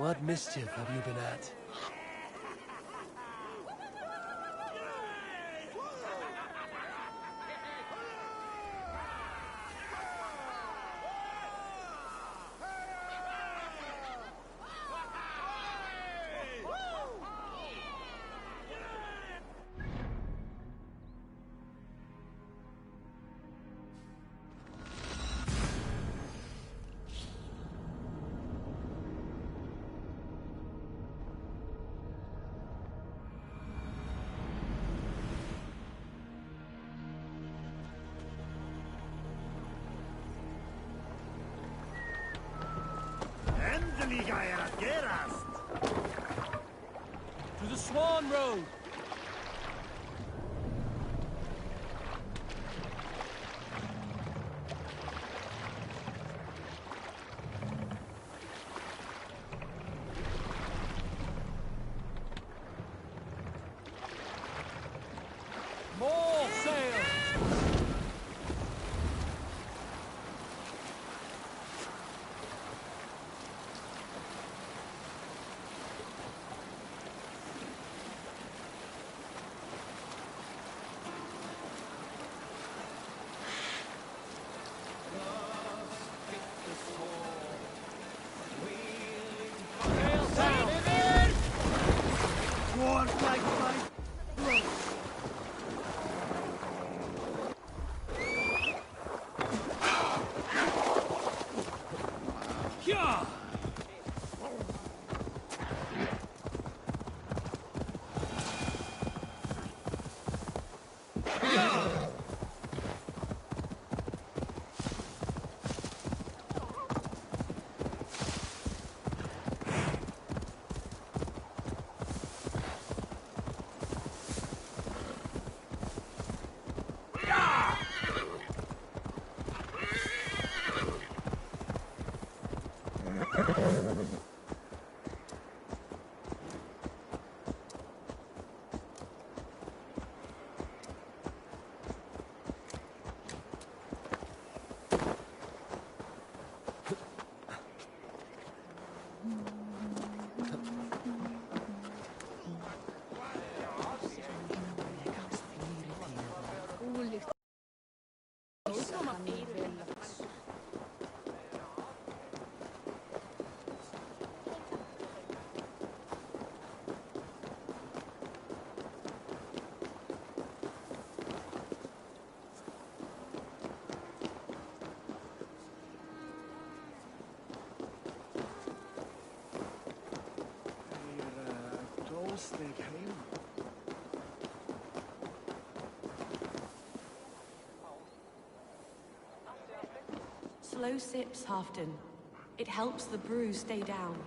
What mischief have you been at? To the Swan Road! More sail! Slow sips, Halfton. It helps the brew stay down.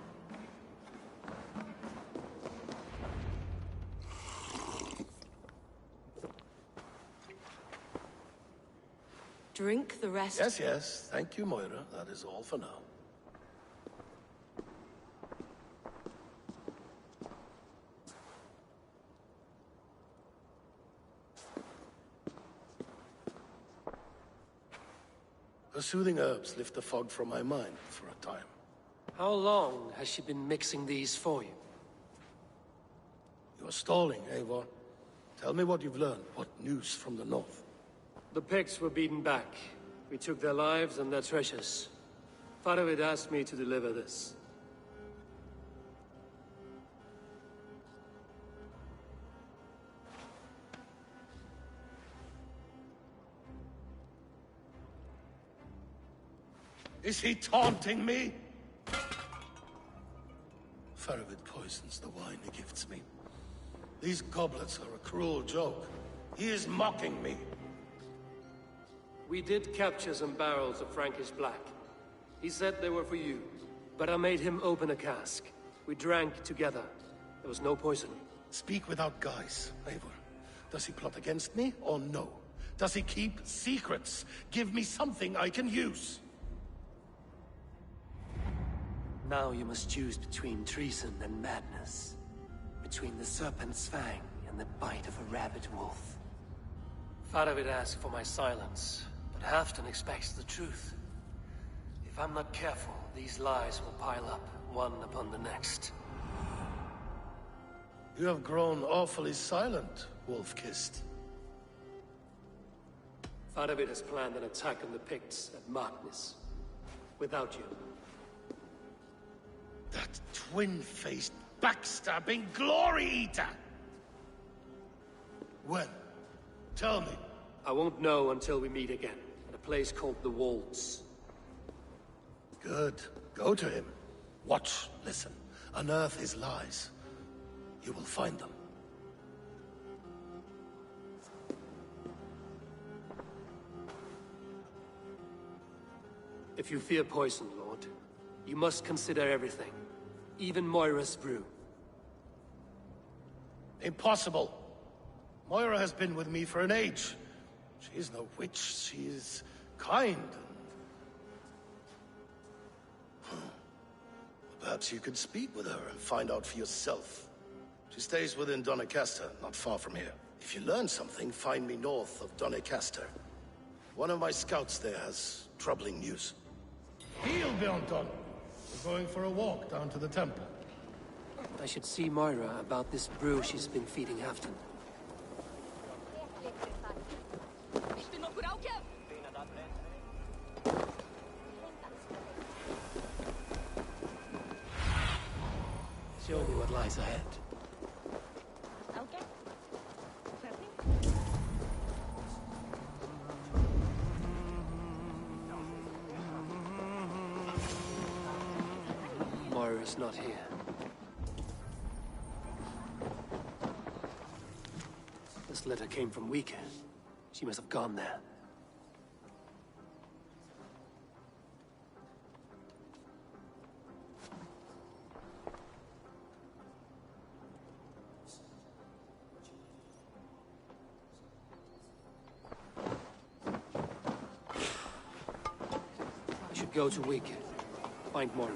Drink the rest. Yes, yes. Thank you, Moira. That is all for now. Her soothing herbs lift the fog from my mind for a time. How long has she been mixing these for you? You're stalling, Eivor. Tell me what you've learned. What news from the north? The Picts were beaten back. We took their lives and their treasures. Faravid asked me to deliver this. Is he taunting me? Faravid poisons the wine he gifts me. These goblets are a cruel joke. He is mocking me. We did capture some barrels of Frankish black. He said they were for you, but I made him open a cask. We drank together. There was no poison. Speak without guise, Eivor. Does he plot against me or no? Does he keep secrets? Give me something I can use. Now you must choose between treason and madness. Between the serpent's fang and the bite of a rabid wolf. Faravid asked for my silence, but Halfton expects the truth. If I'm not careful, these lies will pile up, one upon the next. You have grown awfully silent, Wolf-Kissed. Faravid has planned an attack on the Picts at Magnus. Without you. That twin-faced, backstabbing glory eater! When? Tell me. I won't know until we meet again, at a place called the Walls. Good. Go to him. Watch, listen. Unearth his lies. You will find them. If you fear poison, Lord, you must consider everything. Even Moira's brew. Impossible. Moira has been with me for an age. She is no witch. She is kind and... Perhaps you could speak with her and find out for yourself. She stays within Doncaster, not far from here. If you learn something, find me north of Doncaster. One of my scouts there has troubling news. Heal, Bjornton. We're going for a walk down to the temple. I should see Moira about this brew she's been feeding Hafton. Show me what lies ahead. Moira's not here. This letter came from Wika. She must have gone there. I should go to Wika. Find Moira.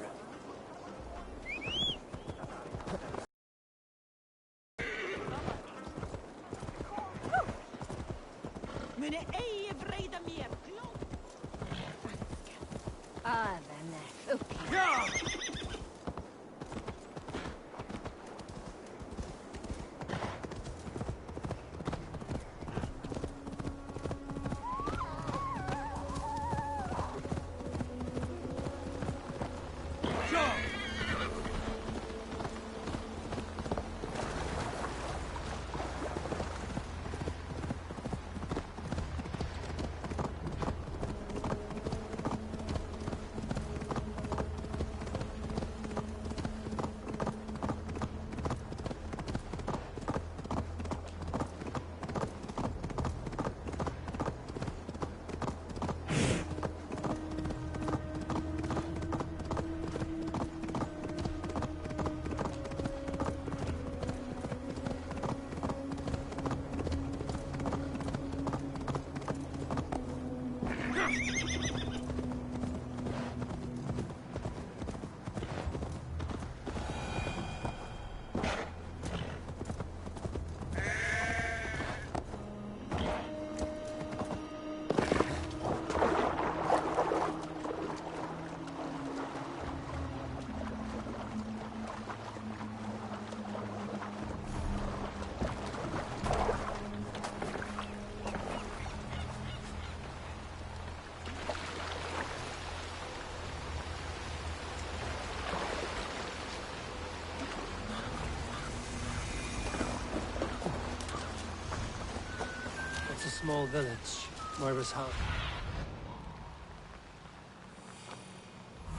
Small village, Moira's house.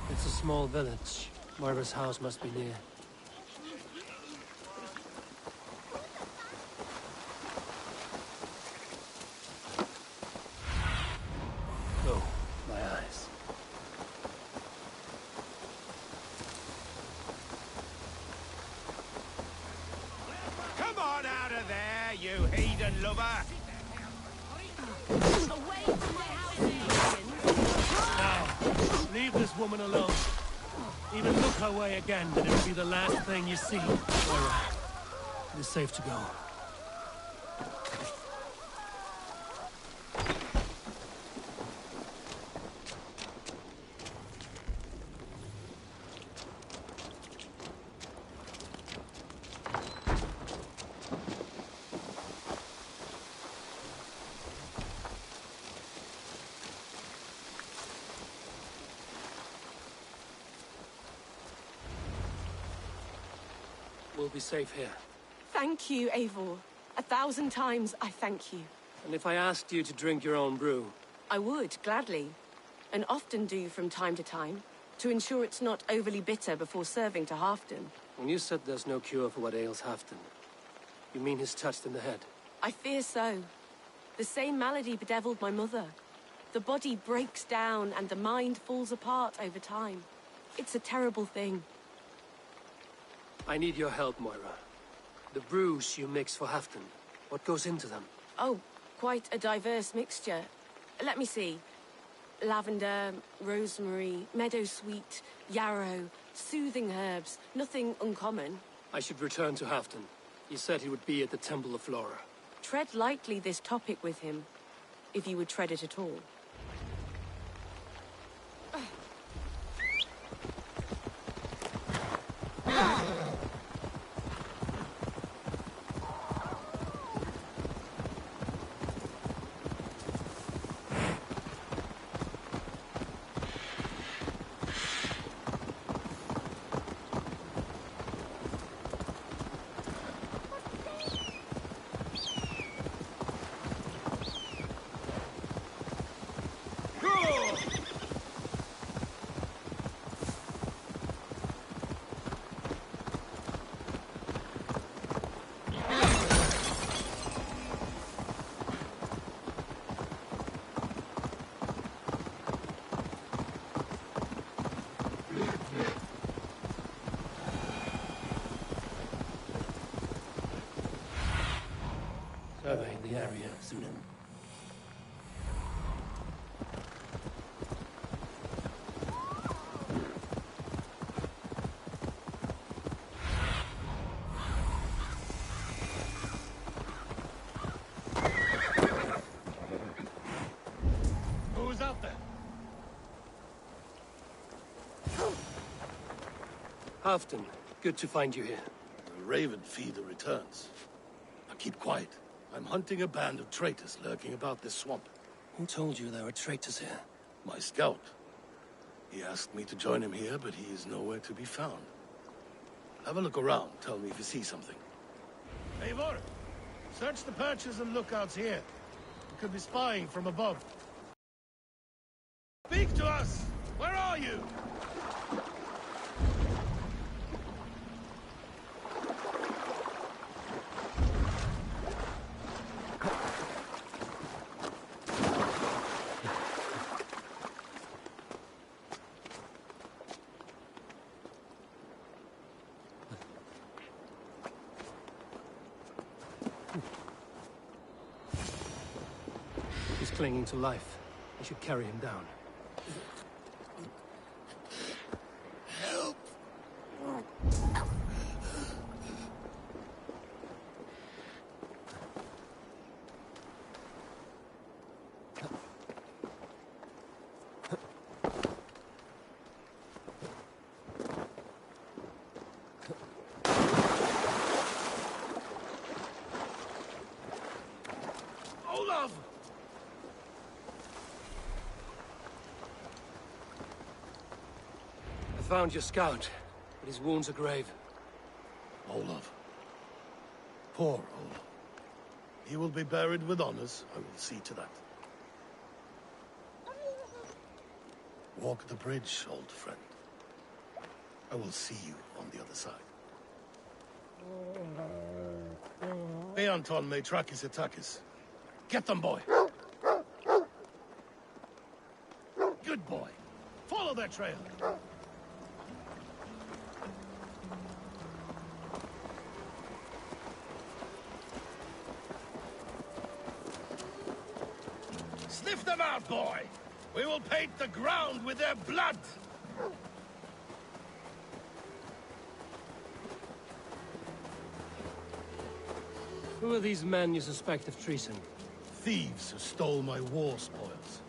It's a small village. Moira's house must be near. Oh, my eyes. Come on out of there, you heathen lover! Leave this woman alone. Even look her way again, and it'll be the last thing you see. Moira, it is safe to go. We'll be safe here. Thank you, Eivor. 1,000 times I thank you. And if I asked you to drink your own brew? I would, gladly. And often do from time to time, to ensure it's not overly bitter before serving to Halfdan. When you said there's no cure for what ails Halfdan, you mean he's touched in the head? I fear so. The same malady bedeviled my mother. The body breaks down and the mind falls apart over time. It's a terrible thing. I need your help, Moira. The brews you mix for Halfdan, what goes into them? Oh, quite a diverse mixture. Let me see. Lavender, rosemary, meadowsweet, yarrow, soothing herbs. Nothing uncommon. I should return to Halfdan. He said he would be at the Temple of Flora. Tread lightly this topic with him, if you would tread it at all. Surveying the area, Sunan. Who's out there? Halfdan, good to find you here. The Raven feeder returns. Now keep quiet. I'm hunting a band of traitors lurking about this swamp. Who told you there were traitors here? My scout. He asked me to join him here, but he is nowhere to be found. Have a look around. Tell me if you see something. Eivor, search the perches and lookouts here. We could be spying from above. Speak to us! Where are you? He's clinging to life. I should carry him down. Help! Olaf! I found your scout, but his wounds are grave. Olaf. Poor Olaf. He will be buried with honors. I will see to that. Walk the bridge, old friend. I will see you on the other side. Beanton may track his attackers. Get them, boy! Good boy. Follow their trail. Sniff them out, boy! We will paint the ground with their blood! Who are these men you suspect of treason? Thieves who stole my war spoils.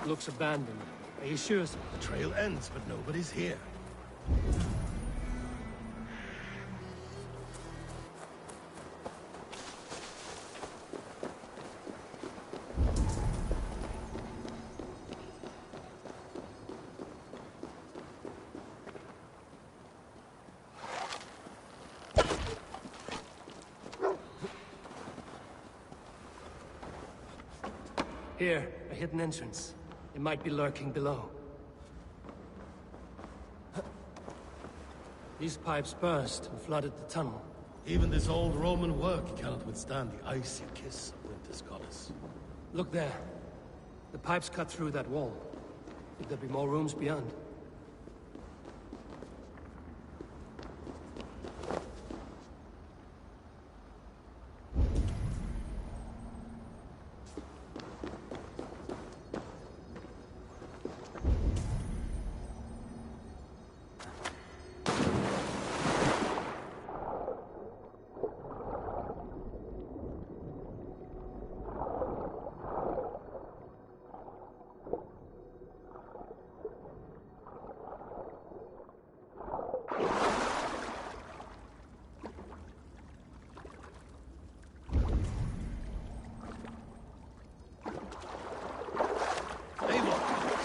Looks abandoned. Are you sure, sir? The trail ends, but nobody's here. Here, a hidden entrance. It might be lurking below. These pipes burst and flooded the tunnel. Even this old Roman work cannot withstand the icy kiss of winter's goddess. Look there. The pipes cut through that wall. Could there be more rooms beyond?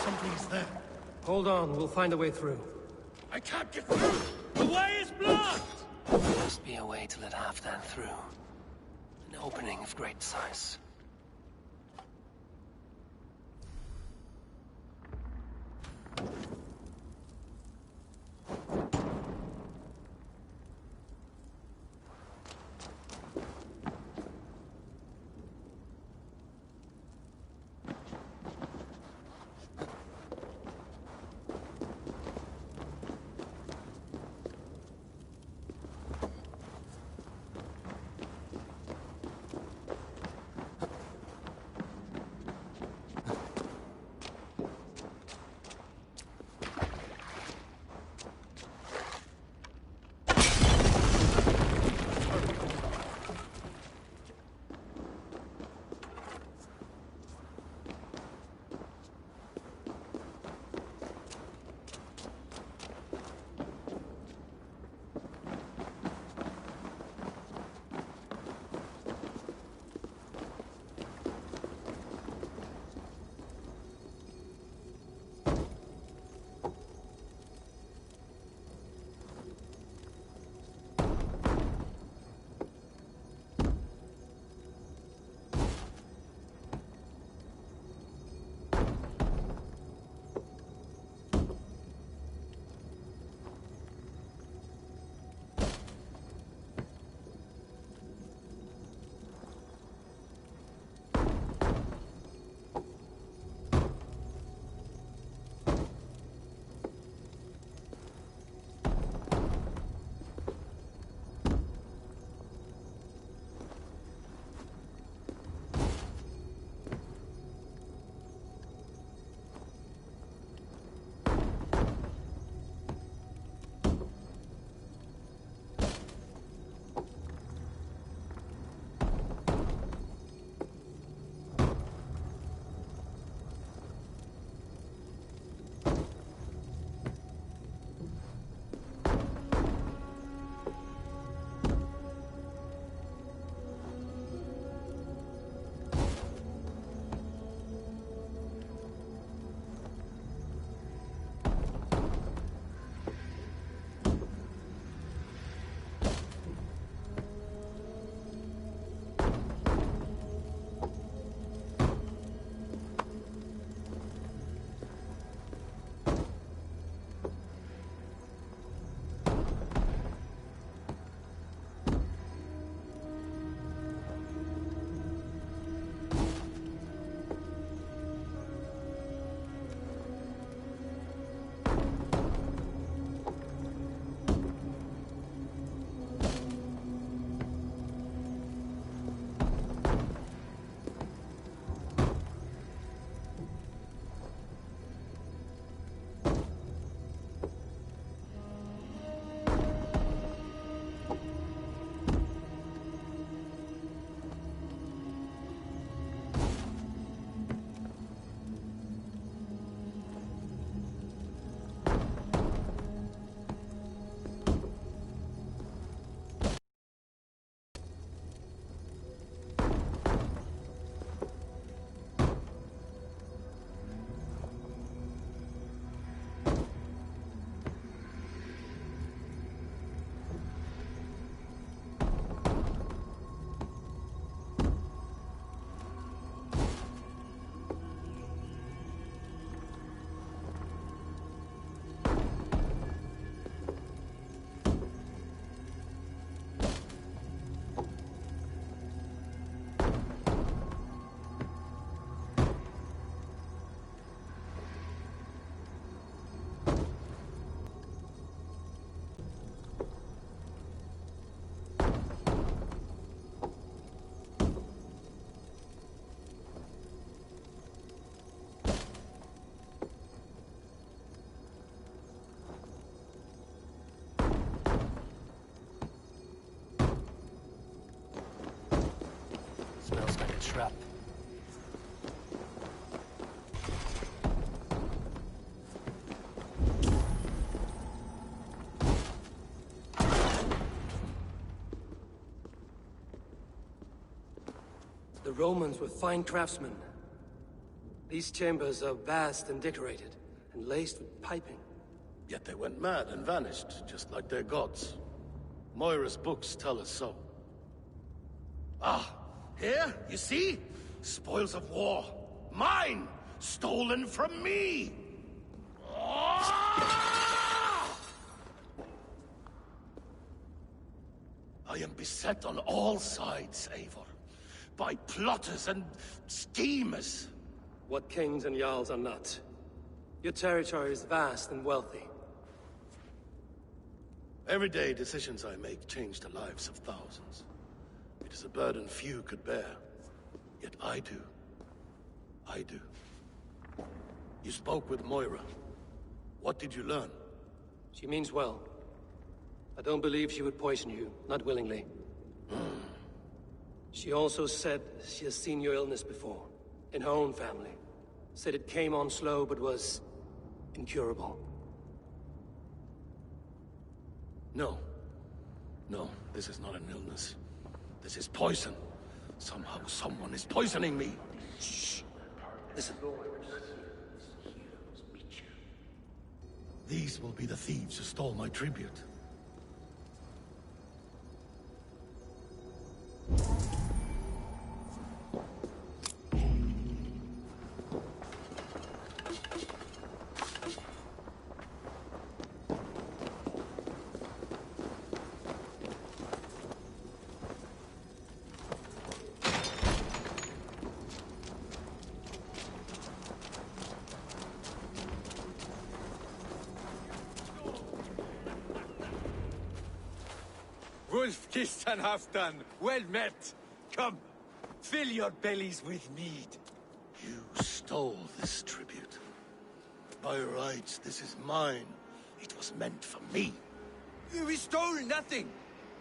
Something's there. Hold on, we'll find a way through. I can't get through! The way is blocked! There must be a way to let Halfdan through. An opening of great size. The Romans were fine craftsmen. These chambers are vast and decorated, and laced with piping. Yet they went mad and vanished, just like their gods. Moira's books tell us so. Ah, here, you see? Spoils of war. Mine! Stolen from me! Ah! I am beset on all sides, Eivor. By plotters and schemers. What kings and jarls are not. Your territory is vast and wealthy. Everyday decisions I make change the lives of thousands. It is a burden few could bear. Yet I do. I do. You spoke with Moira. What did you learn? She means well. I don't believe she would poison you, not willingly. She also said she has seen your illness before, in her own family. Said it came on slow, but was incurable. No. No, this is not an illness. This is poison. Somehow someone is poisoning me. Shh. Listen. These will be the thieves who stole my tribute. Wolf kissed and half done. Well met. Come, fill your bellies with mead. You stole this tribute. By rights, this is mine. It was meant for me. We stole nothing.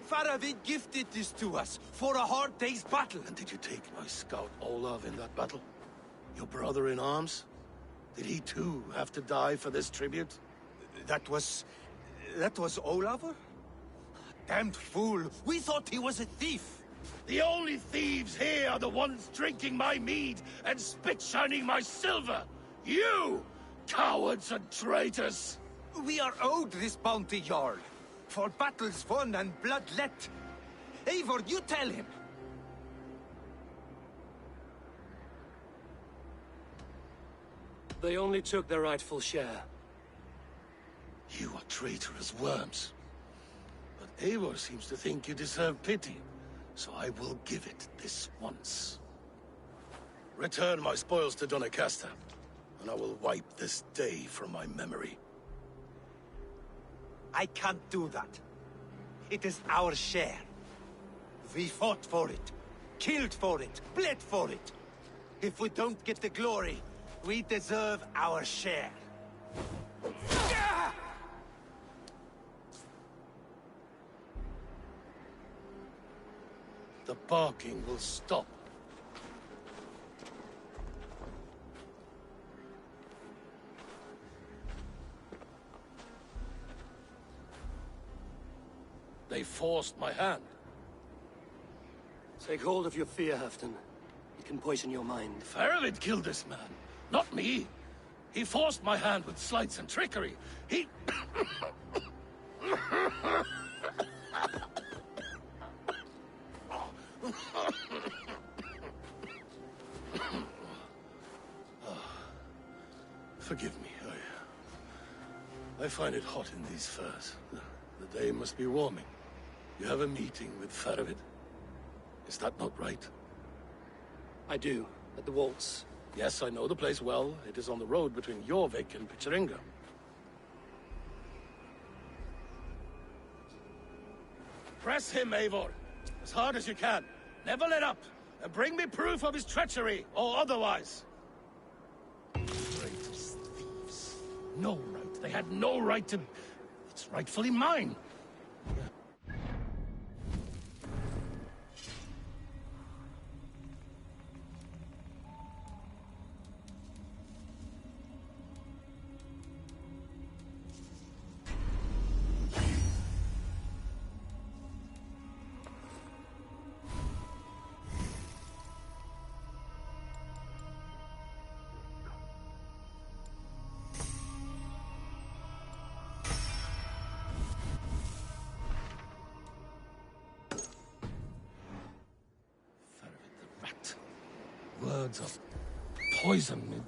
Faravid gifted this to us for a hard day's battle. And did you take my scout Olav in that battle? Your brother in arms? Did he too have to die for this tribute? That was Olafur? Damned fool. We thought he was a thief. The only thieves here are the ones drinking my mead and spit-shining my silver! You! Cowards and traitors! We are owed this bounty, Jarl. For battles won and blood let. Eivor, you tell him. They only took their rightful share. You are traitorous worms. But Eivor seems to think you deserve pity, so I will give it this once. Return my spoils to Doncaster, and I will wipe this day from my memory. I can't do that. It is our share. We fought for it, killed for it, bled for it. If we don't get the glory, we deserve our share. The barking will stop. They forced my hand. Take hold of your fear, Halfdan. It can poison your mind. Faravid killed this man, not me. He forced my hand with sleights and trickery. He... Forgive me. I find it hot in these furs. The day must be warming. You have a meeting with Faravid. Is that not right? I do, at the waltz. Yes, I know the place well. It is on the road between Jorvik and Picheringa. Press him, Eivor. As hard as you can. Never let up. And bring me proof of his treachery, or otherwise. Traitors, thieves. No right. They had no right to... It's rightfully mine. words of poison.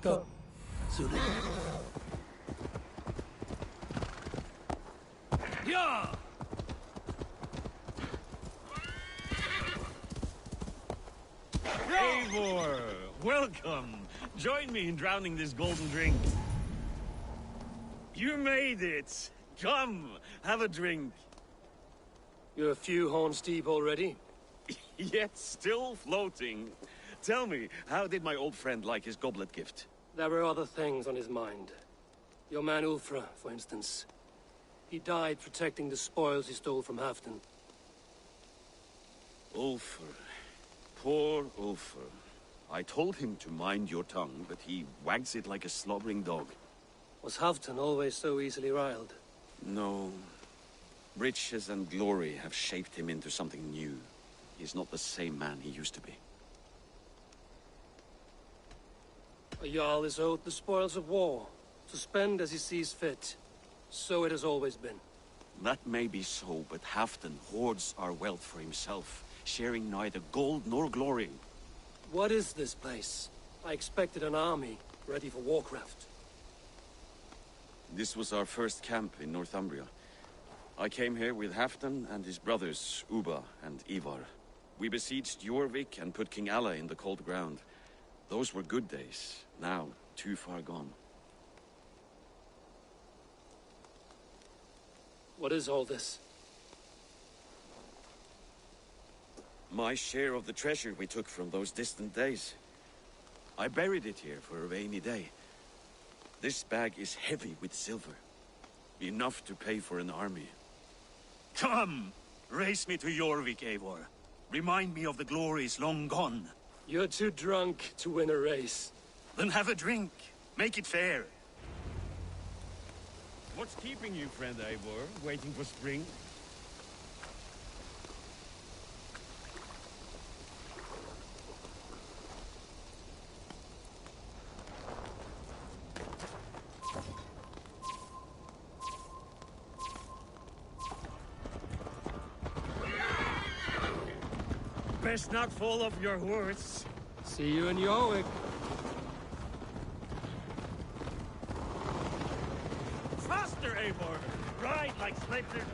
Go. Zulu. Yeah! Eivor, welcome. Join me in drowning this golden drink. You made it. Come, have a drink. You're a few horns deep already? Yet still floating. Tell me, how did my old friend like his goblet gift? There were other things on his mind. Your man Ulfra, for instance. He died protecting the spoils he stole from Halfdan. Ulfr. Poor Ulfr. I told him to mind your tongue, but he wags it like a slobbering dog. Was Halfdan always so easily riled? No. Riches and glory have shaped him into something new. He's not the same man he used to be. A Jarl is owed the spoils of war, to spend as he sees fit. So it has always been. That may be so, but Halfdan hoards our wealth for himself, sharing neither gold nor glory. What is this place? I expected an army, ready for warcraft. This was our first camp in Northumbria. I came here with Halfdan and his brothers, Ubba and Ivar. We besieged Jorvik and put King Alla in the cold ground. Those were good days, now too far gone. What is all this? My share of the treasure we took from those distant days. I buried it here for a rainy day. This bag is heavy with silver. Enough to pay for an army. Come! Race me to Jorvik, Eivor. Remind me of the glories long gone. You're too drunk to win a race. Then have a drink. Make it fair. What's keeping you, friend Eivor? Waiting for spring? Best not fall off your horse. See you in Jorvik. Faster, Eivor! Ride like Sleipnir!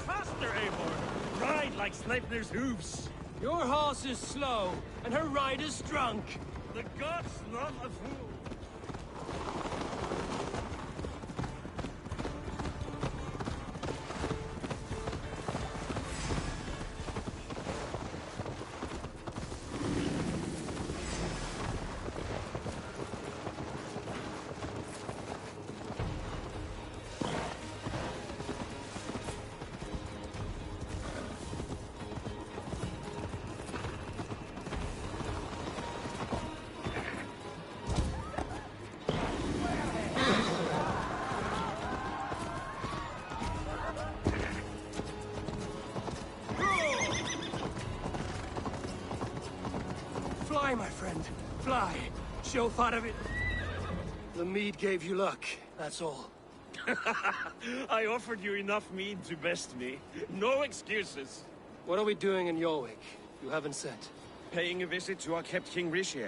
Faster, Eivor! Ride like Sleipnir's hooves! Your horse is slow, and her rider's drunk. The god's not a fool! Fly, my friend. Fly. Show thought of it. The mead gave you luck, that's all. I offered you enough mead to best me. No excuses. What are we doing in Jorvik? You haven't said. Paying a visit to our kept King Rishi.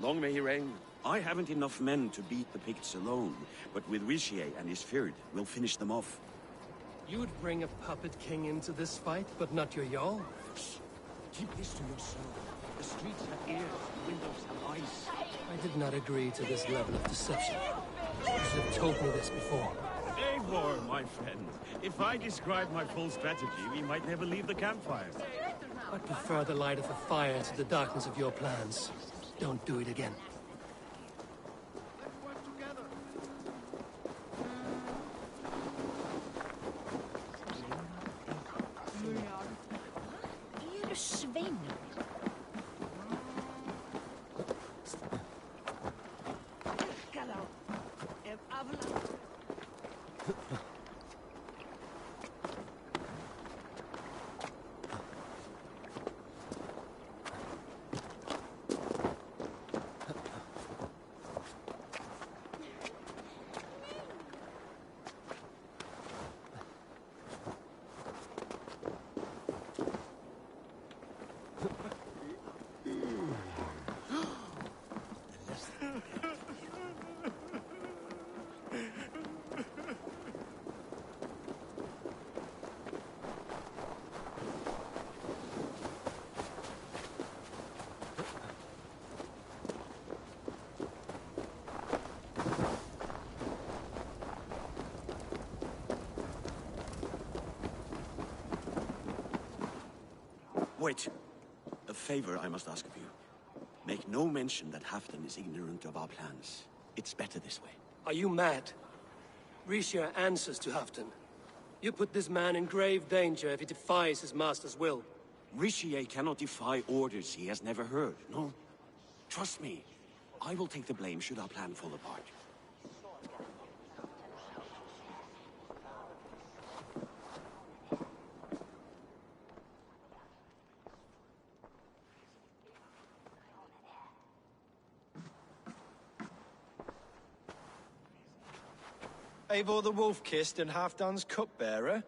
Long may he reign. I haven't enough men to beat the Picts alone, but with Rishi and his Fyrd, we'll finish them off. You would bring a puppet king into this fight, but not your Jarl? Keep this to yourself. The streets have ears, the windows have eyes. I did not agree to this level of deception. You should have told me this before. Eivor, my friend. If I described my full strategy, we might never leave the campfire. I prefer the light of a fire to the darkness of your plans. Don't do it again. Är du sväng? Wait. A favor I must ask of you. Make no mention that Halfdan is ignorant of our plans. It's better this way. Are you mad? Rishia answers to Halfdan. You put this man in grave danger if he defies his master's will. Rishi cannot defy orders he has never heard, no? Trust me. I will take the blame should our plan fall apart. Eivor the Wolf-Kissed and Halfdan's cupbearer?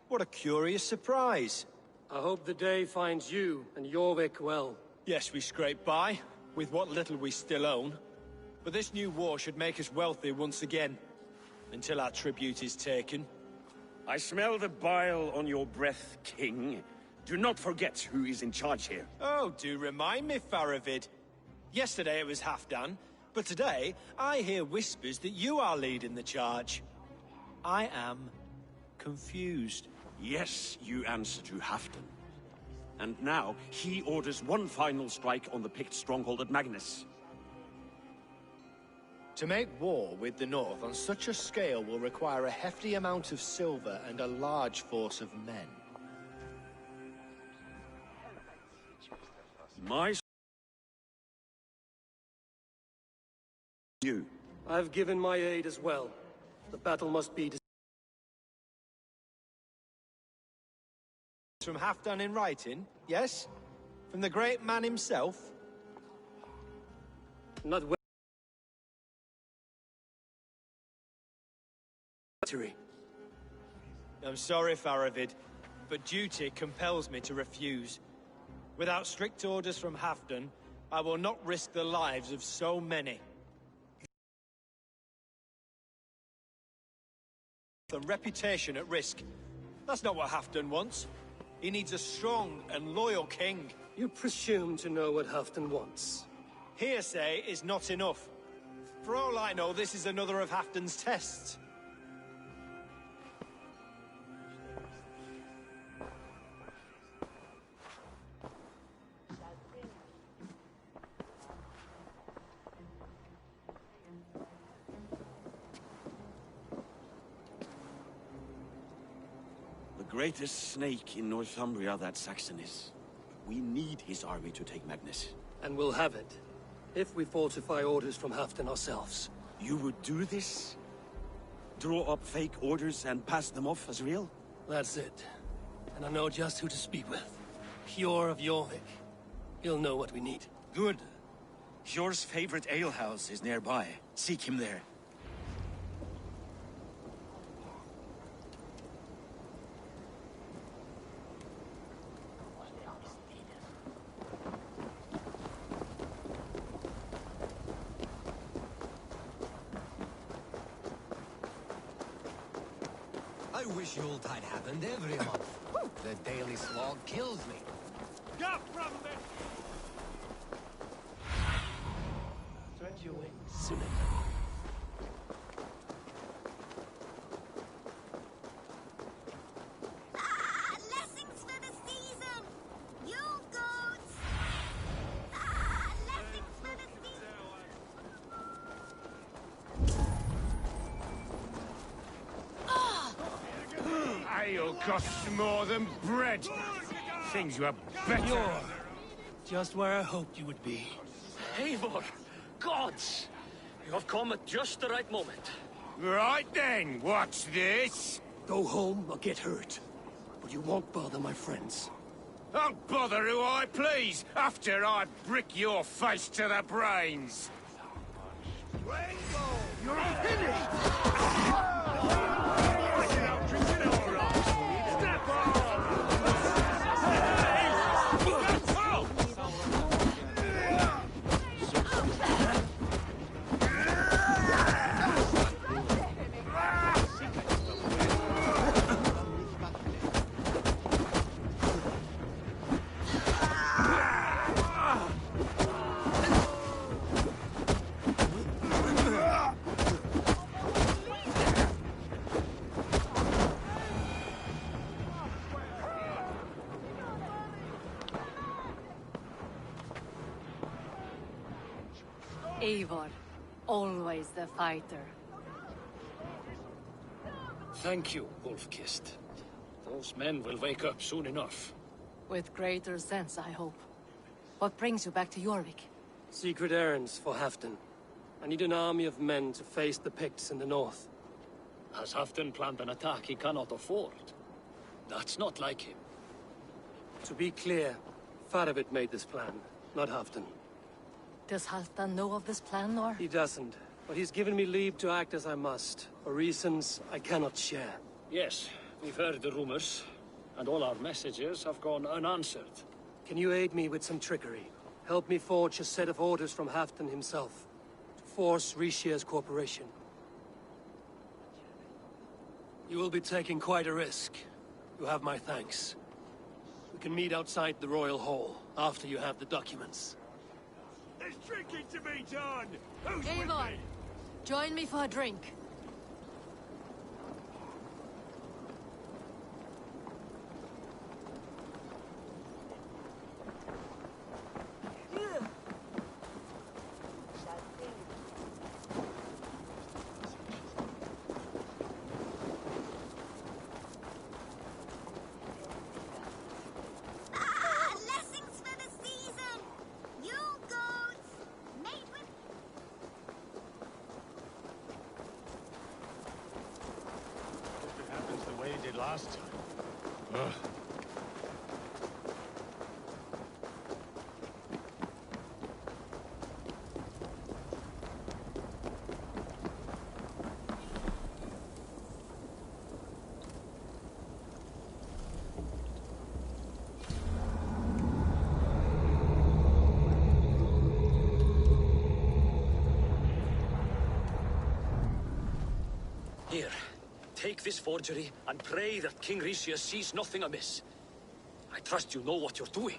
What a curious surprise. I hope the day finds you and Jorvik well. Yes, we scrape by, with what little we still own. But this new war should make us wealthy once again. Until our tribute is taken. I smell the bile on your breath, King. Do not forget who is in charge here. Oh, do remind me, Faravid. Yesterday it was Halfdan, but today I hear whispers that you are leading the charge. I am confused. Yes, you answer to Halfdan. And now, he orders one final strike on the Pict stronghold at Magnus. To make war with the North on such a scale will require a hefty amount of silver and a large force of men. My... You. I've given my aid as well. The battle must be From Halfdan in writing, yes? From the great man himself? not victory. I'm sorry, Faravid, but duty compels me to refuse. Without strict orders from Halfdan, I will not risk the lives of so many. The reputation at risk. That's not what Halfdan wants. He needs a strong and loyal king. You presume to know what Halfdan wants. Hearsay is not enough. For all I know, this is another of Halfdan's tests. The greatest snake in Northumbria that Saxon is. We need his army to take Magnus. And we'll have it. If we falsify orders from Halfdan ourselves. You would do this? Draw up fake orders and pass them off as real? That's it. And I know just who to speak with. Hjor of Jorvik. He'll know what we need. Good. Hjor's favorite alehouse is nearby. Seek him there. I wish Yuletide happened every month. The daily slog kills me. Go from there! Spread your wings, Sune. Blessings for the season! Yule goats! Blessings for the season! Ale costs more than bread. Things were better. You're just where I hoped you would be. Eivor! Gods! You have come at just the right moment. Right then, what's this? Go home or get hurt. But you won't bother my friends. I'll bother who I please after I brick your face to the brains. You're finished! Eivor, always the fighter. Thank you, Wolf-Kissed. Those men will wake up soon enough. With greater sense, I hope. What brings you back to Jorvik? Secret errands for Halfdan. I need an army of men to face the Picts in the north. Has Halfdan planned an attack he cannot afford? That's not like him. To be clear, Faravid made this plan, not Halfdan. Does Halfdan know of this plan, or? He doesn't, but he's given me leave to act as I must, for reasons I cannot share. Yes, we've heard the rumors, and all our messages have gone unanswered. Can you aid me with some trickery? Help me forge a set of orders from Halfdan himself, to force Rishia's cooperation. You will be taking quite a risk. You have my thanks. We can meet outside the Royal Hall, after you have the documents. There's drinking to be done! Who's Eivor, join me for a drink. Blessings for the season! Yule goats! Made with... If it happens the way it did last time. Ugh. Here, take this forgery and pray that King Rishia sees nothing amiss. I trust you know what you're doing.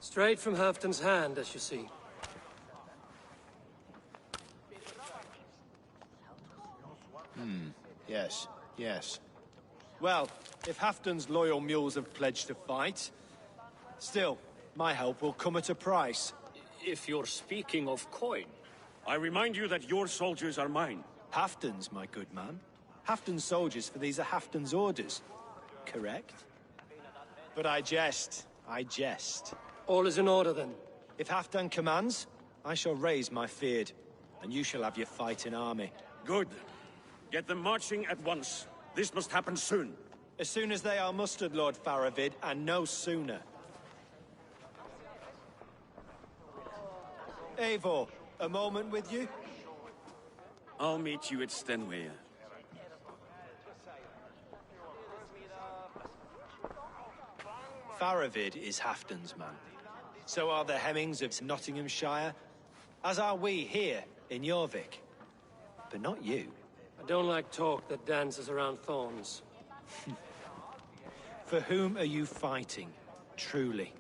Straight from Halfdan's hand, as you see. Yes, yes. Well, if Halfdan's loyal mules have pledged to fight, still, my help will come at a price. If you're speaking of coin, I remind you that your soldiers are mine. Halfdan's, my good man. Halfdan's soldiers, for these are Halfdan's orders. Correct? But I jest. I jest. All is in order, then. If Halfdan commands, I shall raise my feared, and you shall have your fighting army. Good. Get them marching at once. This must happen soon. As soon as they are mustered, Lord Faravid, and no sooner. Eivor, a moment with you? I'll meet you at Stenway. Faravid is Halfdan's man. So are the Hemmings of Nottinghamshire, as are we here in Jorvik. But not you. I don't like talk that dances around thorns. For whom are you fighting, truly?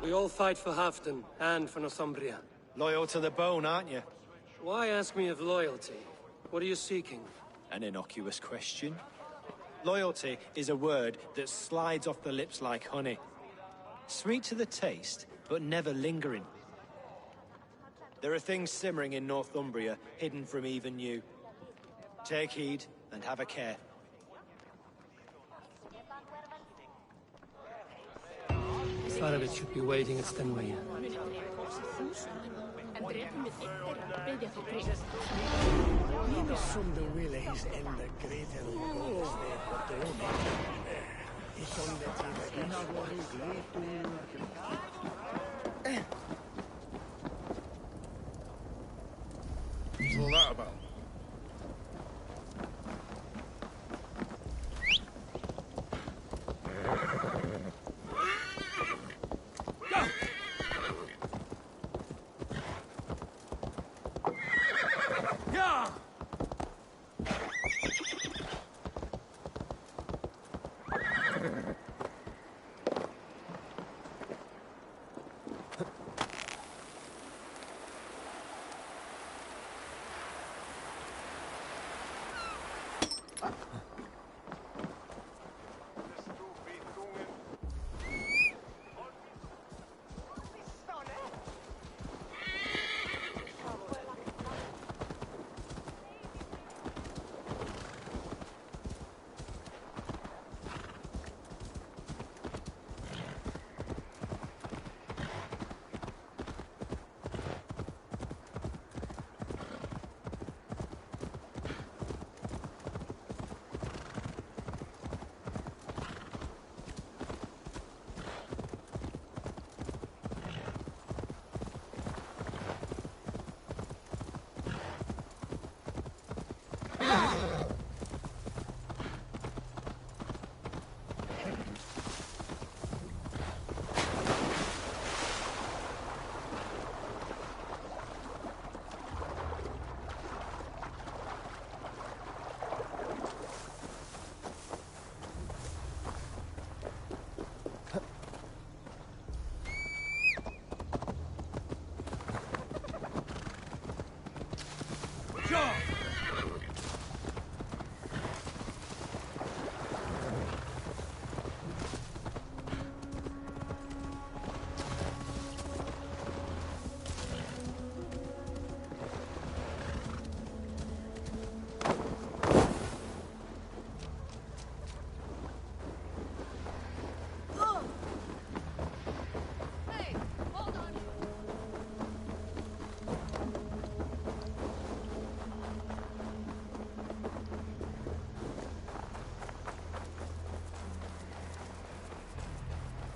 We all fight for Halfdan and for Northumbria. Loyal to the bone, aren't you? Why ask me of loyalty? What are you seeking? An innocuous question. Loyalty is a word that slides off the lips like honey. Sweet to the taste, but never lingering. There are things simmering in Northumbria, hidden from even you. Take heed and have a care. Faravid should be waiting at Stenway. Som de ville is en de greater is on the What's all that about?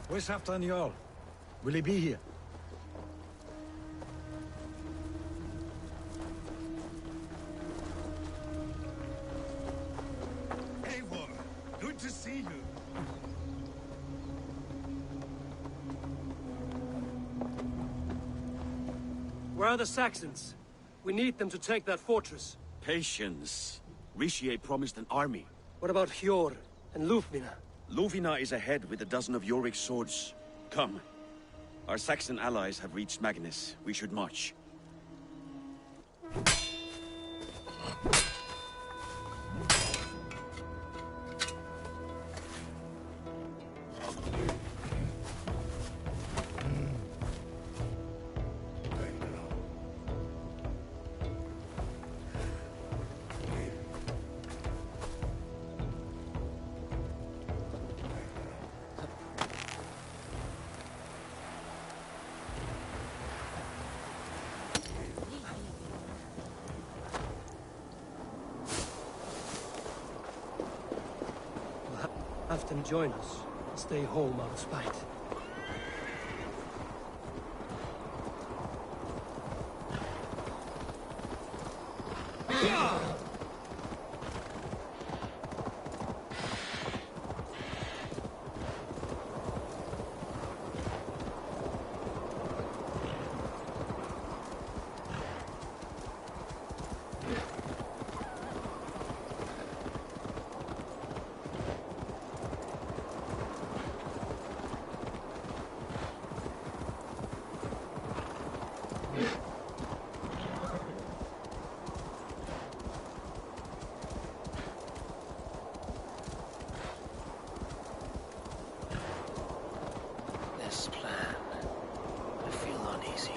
Where's Halfdan Jarl? Will he be here? Eivor, good to see you. Where are the Saxons? We need them to take that fortress. Patience. Richier promised an army. What about Hjor and Lufvina? Luvina is ahead with a dozen of Jorik's swords. Come. Our Saxon allies have reached Magnus. We should march. Have them join us. Stay home out of spite. This plan, I feel uneasy.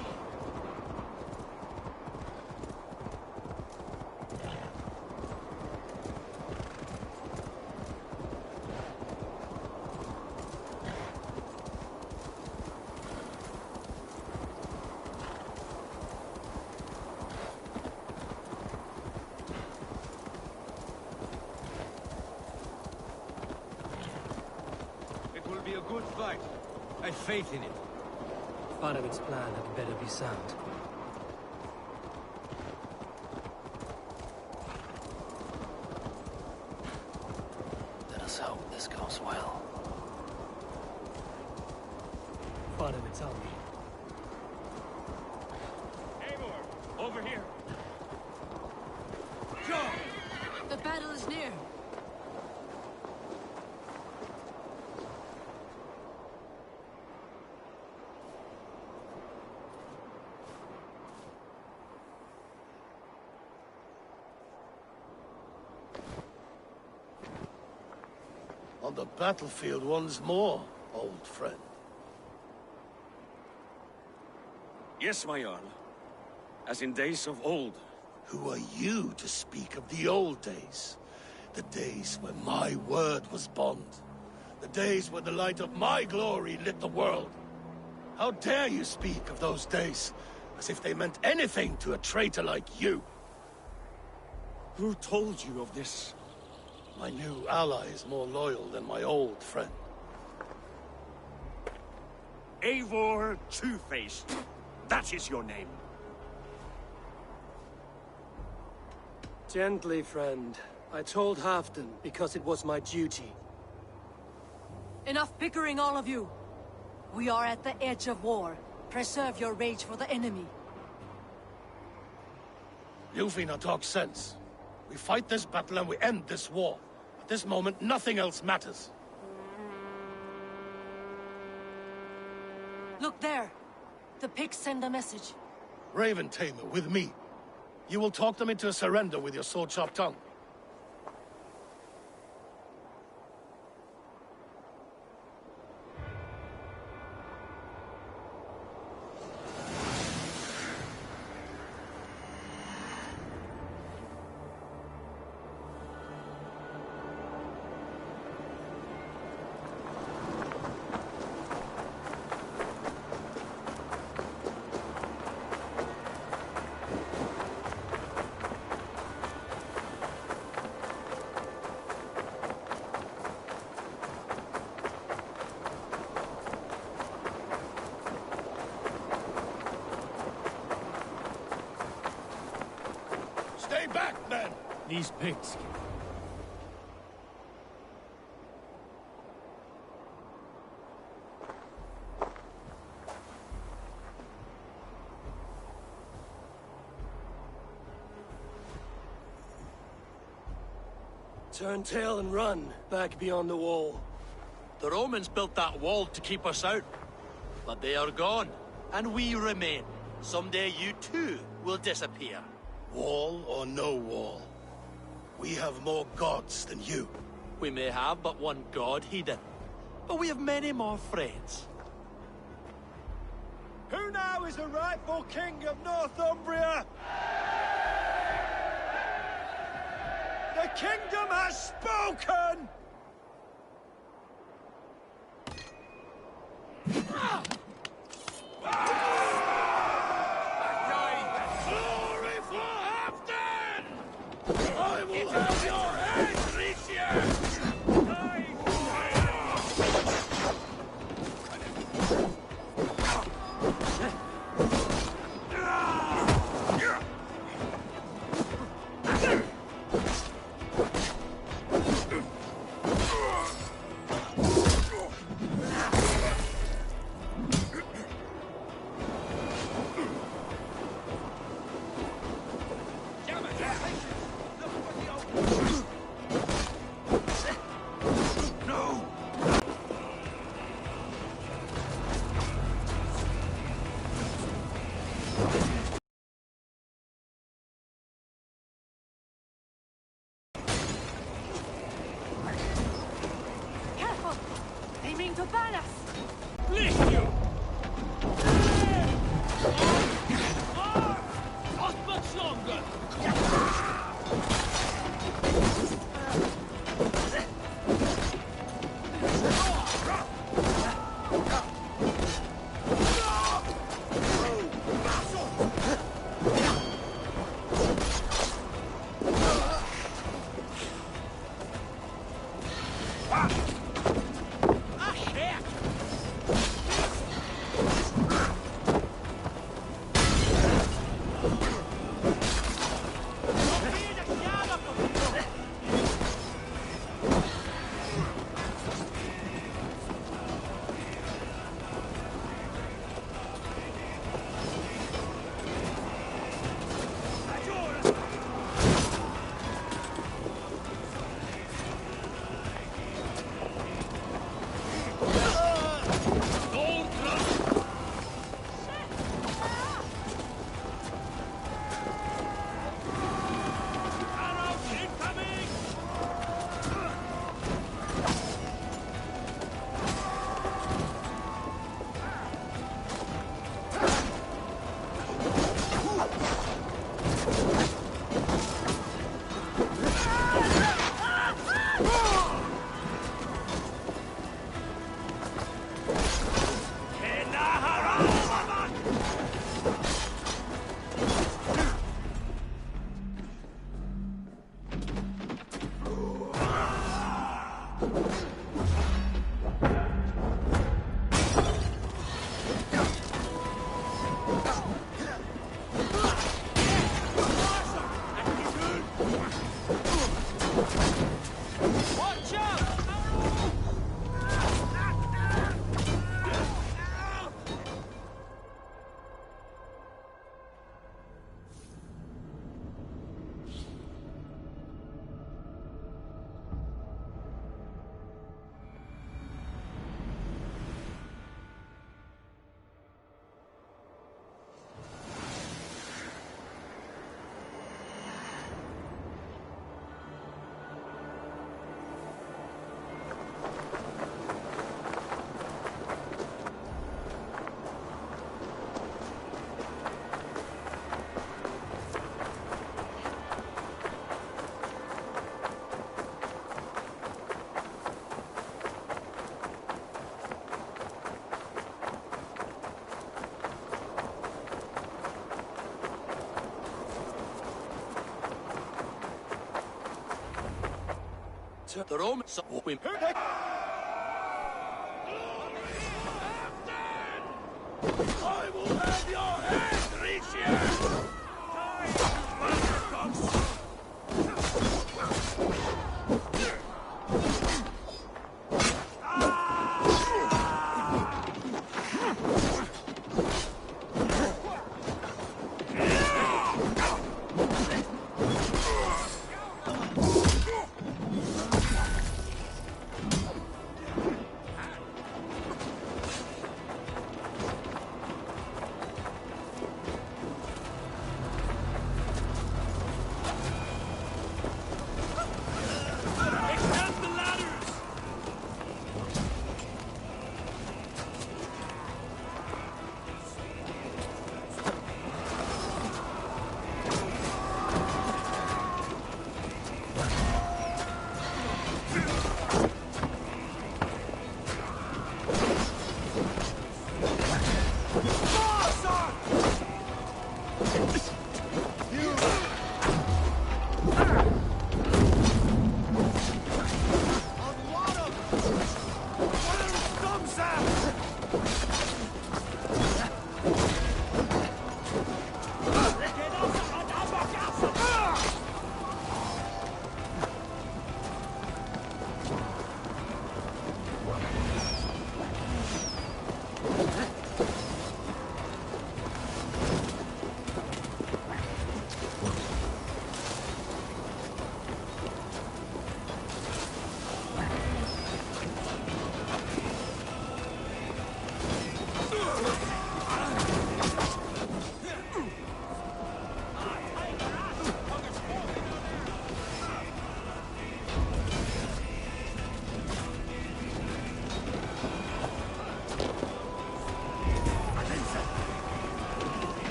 It will be a good fight. I have faith in it. Part of its plan had better be sound. Let us hope this goes well. Part of its army. Eivor, over here. The battle is near. On the battlefield once more, old friend. Yes, my Jarl. As in days of old. Who are you to speak of the old days? The days when my word was bond. The days when the light of my glory lit the world. How dare you speak of those days, as if they meant anything to a traitor like you? Who told you of this? My new ally is more loyal than my old friend. Eivor Two-Faced. That is your name. Gently, friend. I told Halfdan because it was my duty. Enough bickering, all of you. We are at the edge of war. Preserve your rage for the enemy. Lufina talks sense. We fight this battle and we end this war. At this moment, nothing else matters. Look there. The pigs send a message. Raven Tamer with me. You will talk them into a surrender with your sword-sharp tongue. Stay back, men! These pigs. Turn tail and run, back beyond the wall. The Romans built that wall to keep us out. But they are gone, and we remain. Someday you too will disappear. Wall or no wall, we have more gods than you. We may have but one god, Hedon. But we have many more friends. Who now is the rightful king of Northumbria? The kingdom has spoken! Glory for Halfdan! I will have your head, Ricia! Careful! They mean to ban us! Lift you! Not much longer! The Romans... We... I will have your head, Ricia!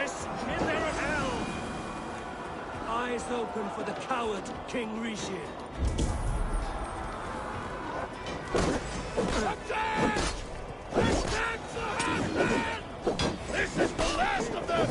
Yes, in there hell! Eyes open for the coward, King Rishi. Attack! Attack for Halfdan! This is the last of them!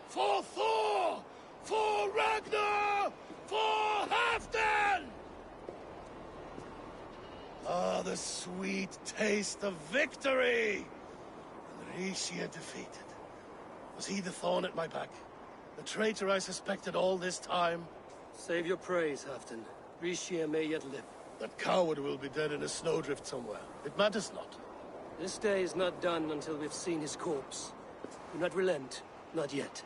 For Thor! For Ragnar! For Halfdan! Ah, the sweet taste of victory! And Rishia defeated. Was he the thorn at my back? The traitor I suspected all this time? Save your praise, Halfdan. Rishia may yet live. That coward will be dead in a snowdrift somewhere. It matters not. This day is not done until we've seen his corpse. Do not relent. Not yet.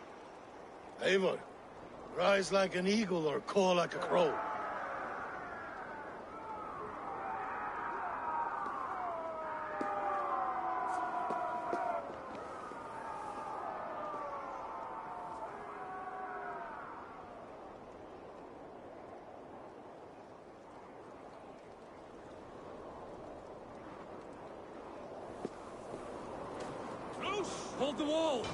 Eivor, rise like an eagle or caw like a crow. Hold the wall!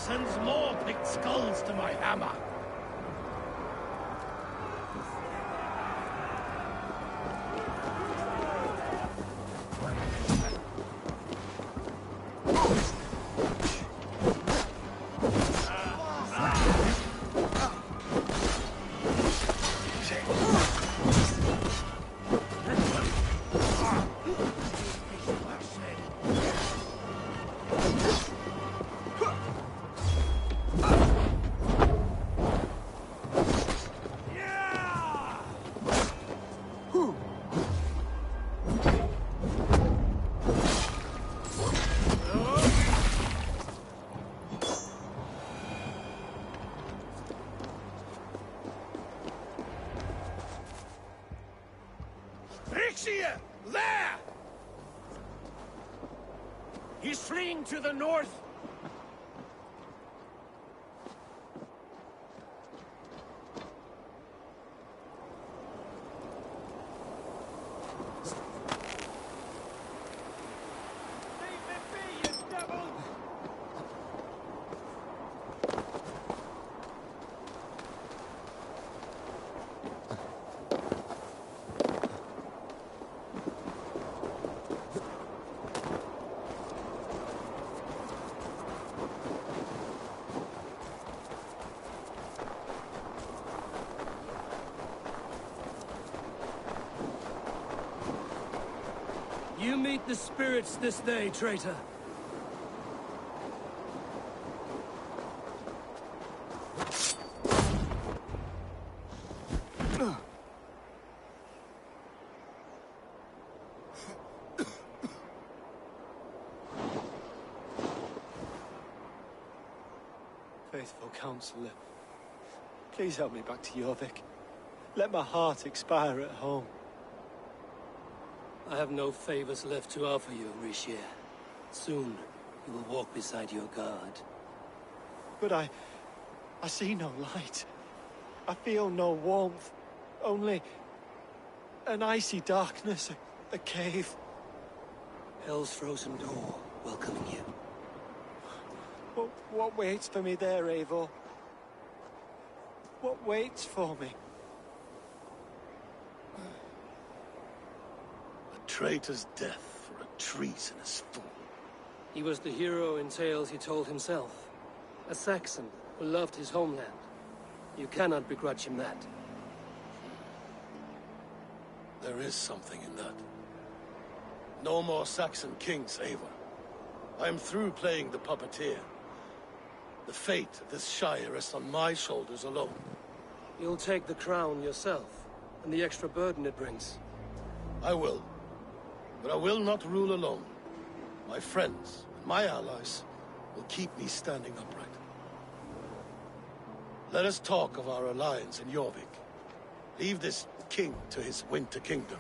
Sends more picked skulls to my hammer. There! He's fleeing to the north. You meet the spirits this day, traitor. Faithful counselor, please help me back to Jorvik. Let my heart expire at home. I have no favors left to offer you, Rishier. Soon, you will walk beside your god. But I see no light. I feel no warmth. Only an icy darkness, a cave. Hell's frozen door welcoming you. What waits for me there, Eivor? What waits for me? A traitor's death for a treasonous fool. He was the hero in tales he told himself. A Saxon who loved his homeland. You cannot begrudge him that. There is something in that. No more Saxon kings, Eivor. I am through playing the puppeteer. The fate of this Shire rests on my shoulders alone. You'll take the crown yourself, and the extra burden it brings. I will. But I will not rule alone. My friends and my allies will keep me standing upright. Let us talk of our alliance in Jorvik. Leave this king to his winter kingdom.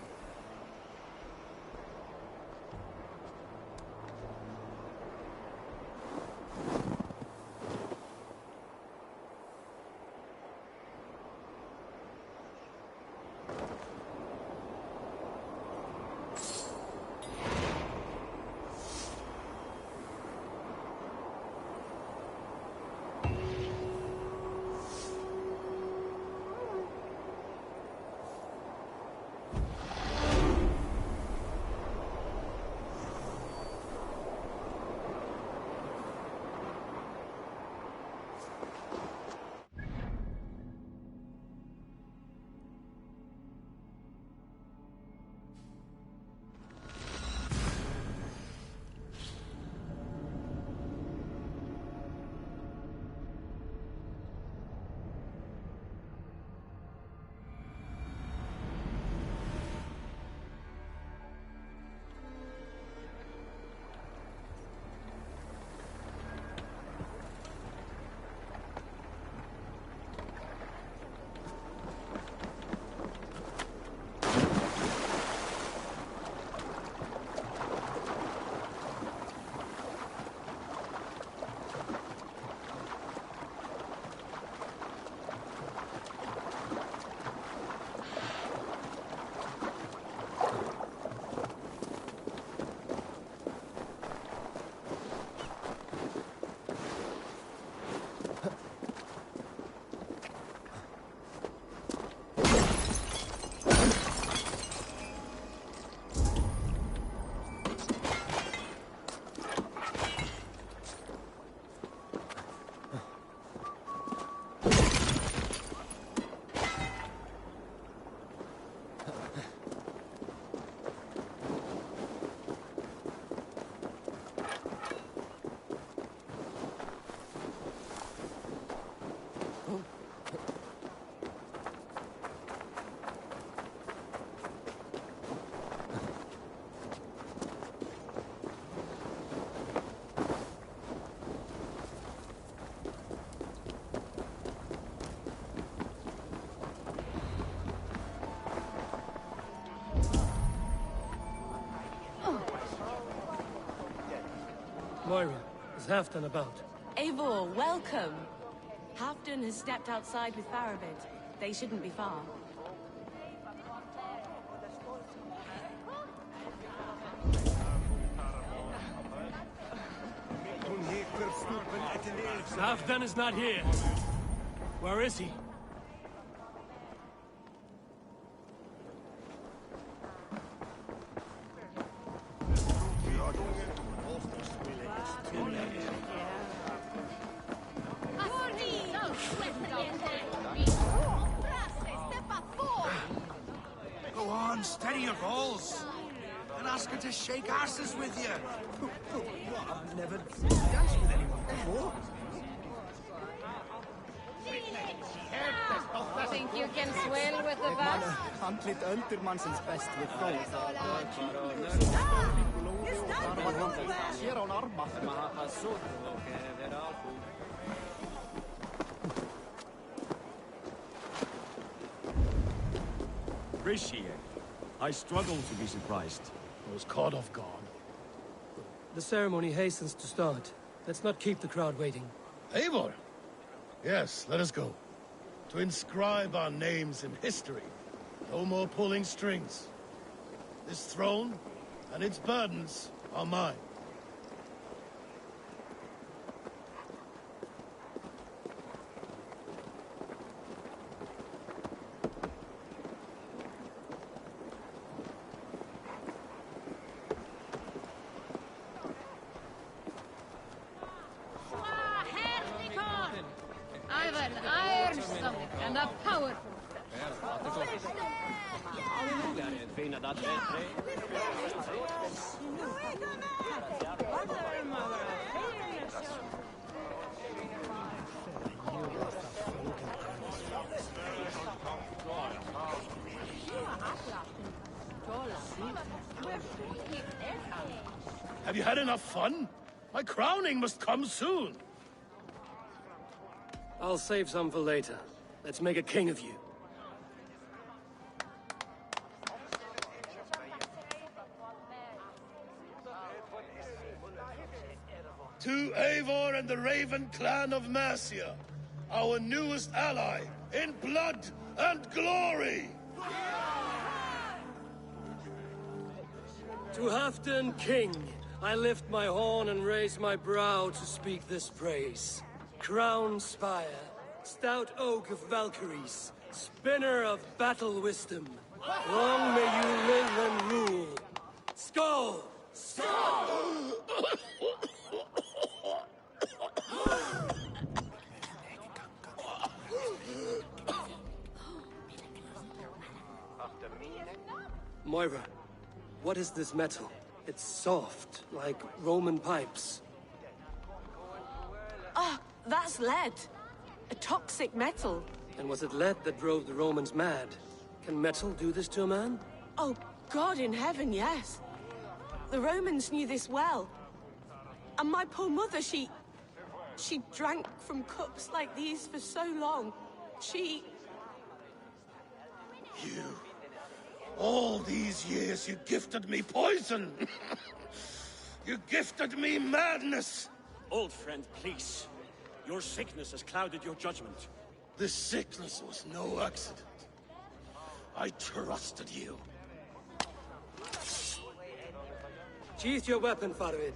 Moira, is Halfdan about? Eivor, welcome. Halfdan has stepped outside with Faravid. They shouldn't be far. Halfdan is not here. Where is he? Go on, steady your balls. And ask her to shake asses with you. I've never danced with anyone before. Think you can swell with the best? Handlit öldermannsins best við þó. Sér án arma. Appreciate. I struggle to be surprised. I was caught off guard. The ceremony hastens to start. Let's not keep the crowd waiting. Eivor! Yes, let us go. To inscribe our names in history. No more pulling strings. This throne and its burdens are mine. I've an iron stomach and a powerful. Have you had enough fun? My crowning must come soon. I'll save some for later. Let's make a king of you. To Eivor and the Raven clan of Mercia, our newest ally, in blood and glory! To Halfdan, king, I lift my horn and raise my brow to speak this praise. Crown spire, stout oak of Valkyries, spinner of battle wisdom. Long may you live and rule. Skull! Skull! Moira, what is this metal? It's soft, like Roman pipes. Ah, that's lead. A toxic metal. And was it lead that drove the Romans mad? Can metal do this to a man? Oh, God in heaven, yes. The Romans knew this well. And my poor mother, she drank from cups like these for so long. You... All these years you gifted me poison! You gifted me madness! Old friend, please. Your sickness has clouded your judgment. This sickness was no accident. I trusted you. Sheath your weapon, Faravid.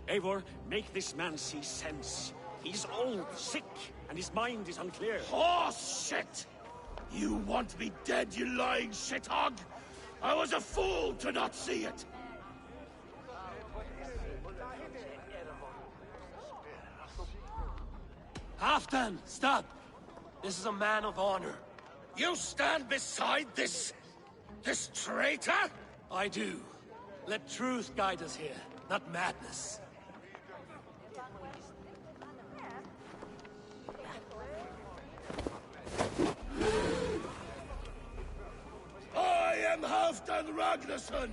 Eivor, make this man see sense. He's old, sick, and his mind is unclear. Horse shit! You want me dead, you lying shithog? I was a fool to not see it! Halfdan, stop! This is a man of honor. You stand beside this traitor? I do. Let truth guide us here, not madness. I am Halfdan Ragnarsson,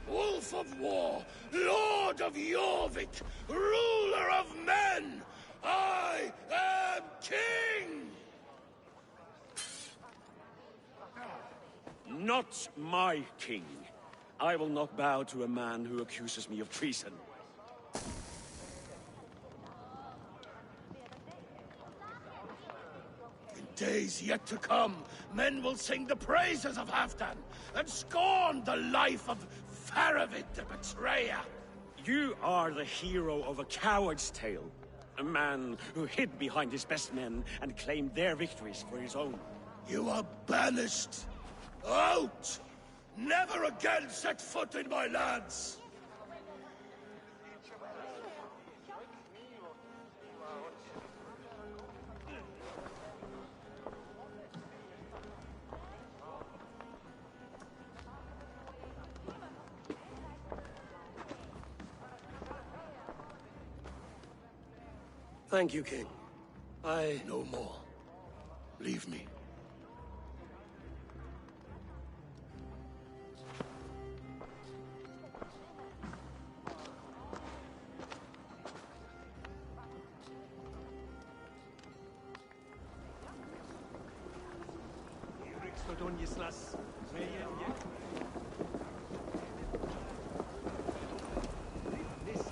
Wolf of War, Lord of Jorvik, ruler of men! I am king! Not my king. I will not bow to a man who accuses me of treason. days yet to come, men will sing the praises of Halfdan, and scorn the life of Faravid the Betrayer. You are the hero of a coward's tale. A man who hid behind his best men and claimed their victories for his own. You are banished. Out! Never again set foot in my lands! Thank you, King. No more. Leave me.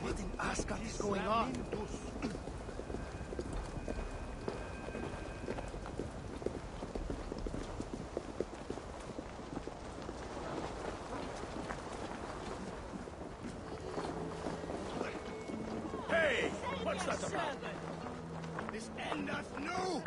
What in Asgard is going on? Hey! What's that about? This endeth new!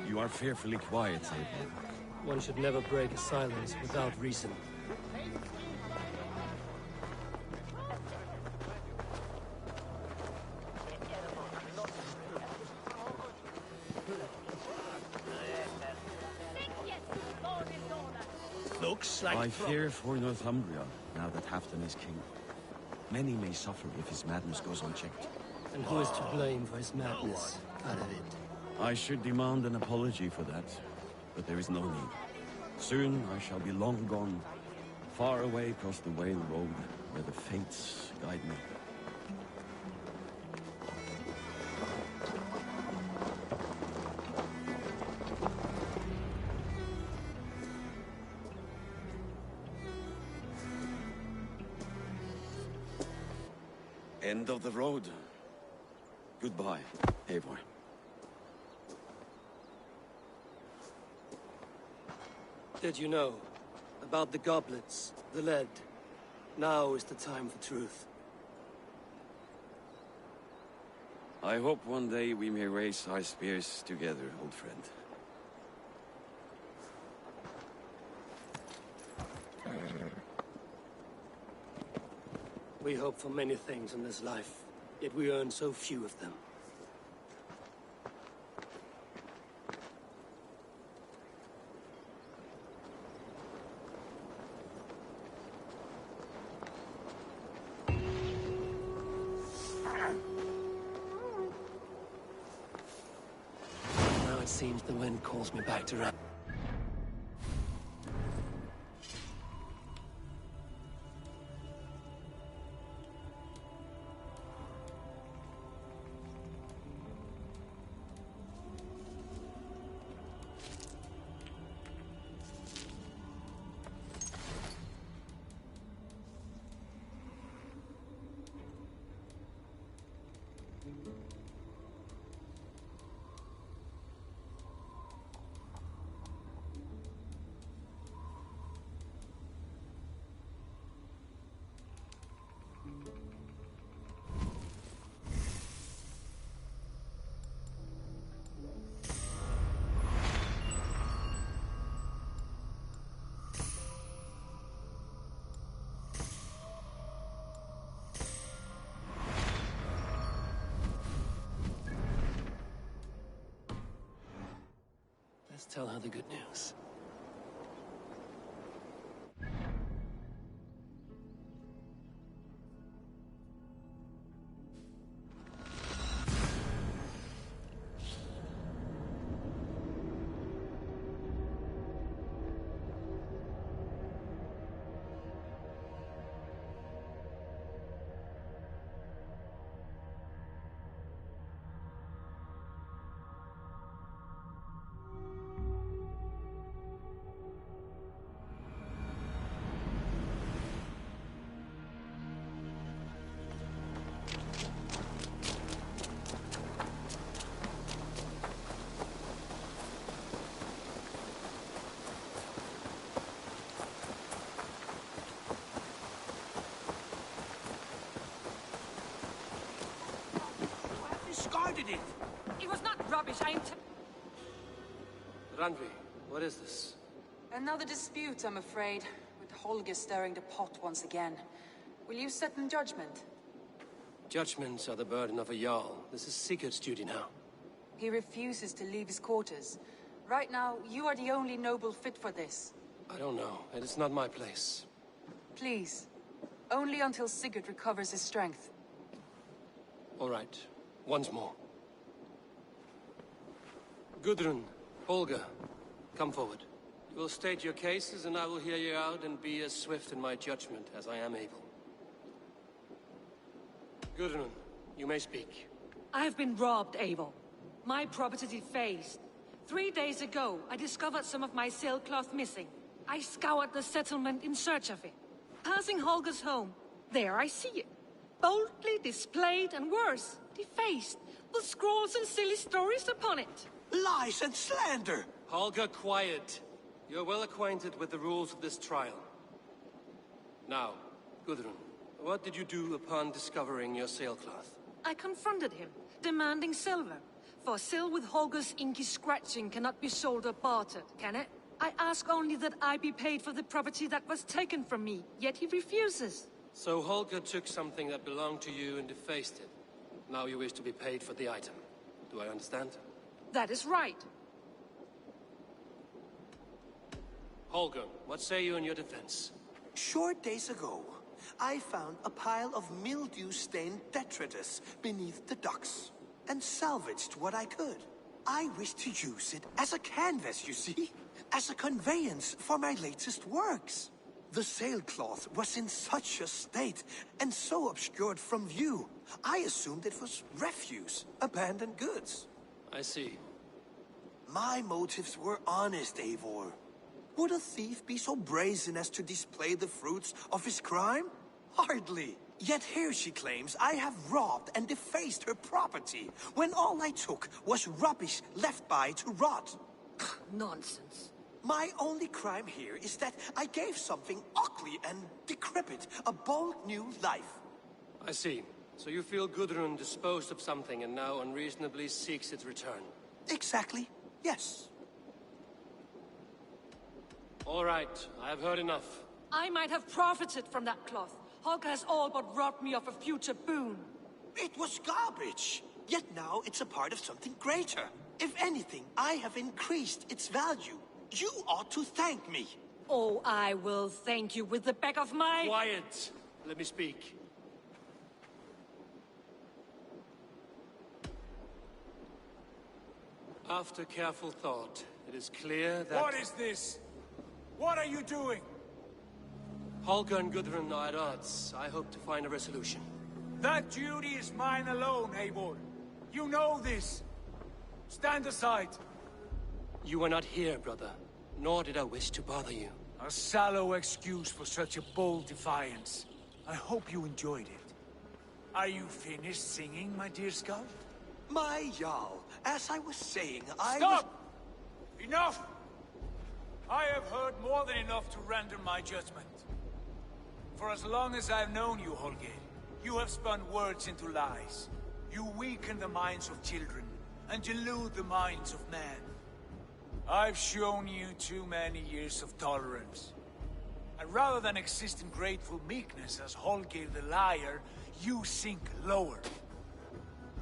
You are fearfully quiet, Eivor. One should never break a silence without reason. Looks like I fear for Northumbria, now that Halfdan is king. Many may suffer if his madness goes unchecked. And who is to blame for his madness? Faravid. I should demand an apology for that, but there is no need. Soon I shall be long gone, far away across the Whale Road, where the fates guide me. End of the road. Goodbye, Eivor. Did you know about the goblets, the lead? Now is the time for truth. I hope one day we may raise our spears together, old friend. We hope for many things in this life, yet we earn so few of them. Now it seems the wind calls me back to Ram. Let's tell her the good news. avoided it! It was not rubbish, Randvi, what is this? Another dispute, I'm afraid, with Holger stirring the pot once again. Will you sit in judgment? Judgments are the burden of a Jarl. This is Sigurd's duty now. He refuses to leave his quarters. Right now, you are the only noble fit for this. I don't know. It is not my place. Please. Only until Sigurd recovers his strength. All right. Once more. Gudrun, Holger, come forward. You will state your cases, and I will hear you out and be as swift in my judgment as I am able. Gudrun, you may speak. I have been robbed, Eivor. My property defaced. 3 days ago, I discovered some of my sailcloth missing. I scoured the settlement in search of it. Passing Holger's home, there I see it. Boldly displayed and worse, defaced, with scrolls and silly stories upon it. Lies and slander! Holger, quiet. You're well acquainted with the rules of this trial. Now, Gudrun, what did you do upon discovering your sailcloth? I confronted him, demanding silver. For sil with Holger's inky scratching cannot be sold or bartered, can it? I ask only that I be paid for the property that was taken from me, yet he refuses. So Holger took something that belonged to you and defaced it. Now you wish to be paid for the item. Do I understand? That is right. Holger, what say you in your defense? Short days ago, I found a pile of mildew-stained detritus beneath the docks, and salvaged what I could. I wish to use it as a canvas, you see? As a conveyance for my latest works. The sailcloth was in such a state, and so obscured from view, I assumed it was refuse, abandoned goods. I see. My motives were honest, Eivor. Would a thief be so brazen as to display the fruits of his crime? Hardly. Yet here she claims I have robbed and defaced her property, when all I took was rubbish left by to rot. Nonsense. My only crime here is that I gave something ugly and decrepit a bold new life. I see. So you feel Gudrun disposed of something and now unreasonably seeks its return? Exactly, yes. All right, I have heard enough. I might have profited from that cloth. Holger has all but robbed me of a future boon. It was garbage. Yet now it's a part of something greater. If anything, I have increased its value. You ought to thank me. Oh, I will thank you with the back of my... Quiet! Let me speak. After careful thought, it is clear that... What is this? What are you doing? Holger and Gudrun are at odds. I hope to find a resolution. That duty is mine alone, Eivor. You know this. Stand aside. You were not here, brother. Nor did I wish to bother you. A sallow excuse for such a bold defiance. I hope you enjoyed it. Are you finished singing, my dear Skull? My Jarl, as I was saying, Stop! Enough! I have heard more than enough to render my judgment. For as long as I've known you, Holger, you have spun words into lies. You weaken the minds of children, and delude the minds of men. I've shown you too many years of tolerance. And rather than exist in grateful meekness as Holger the liar, you sink lower.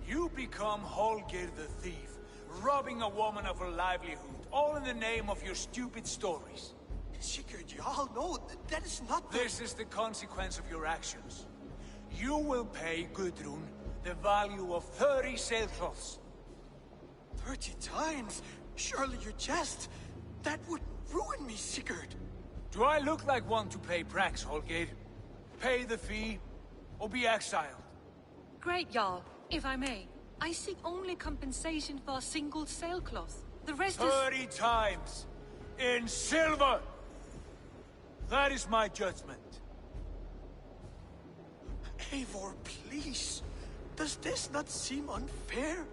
You become Holger the thief, robbing a woman of her livelihood, all in the name of your stupid stories. Sigurd, Jarl, no, that is not the... This is the consequence of your actions. You will pay Gudrun the value of 30 sailcloths. 30 times? Surely you jest. That would ruin me, Sigurd. Do I look like one to pay pranks, Holger? Pay the fee, or be exiled? Great, Jarl. If I may, I seek only compensation for a single sailcloth. The rest 30 times! In silver! That is my judgment. Eivor, please. Does this not seem unfair?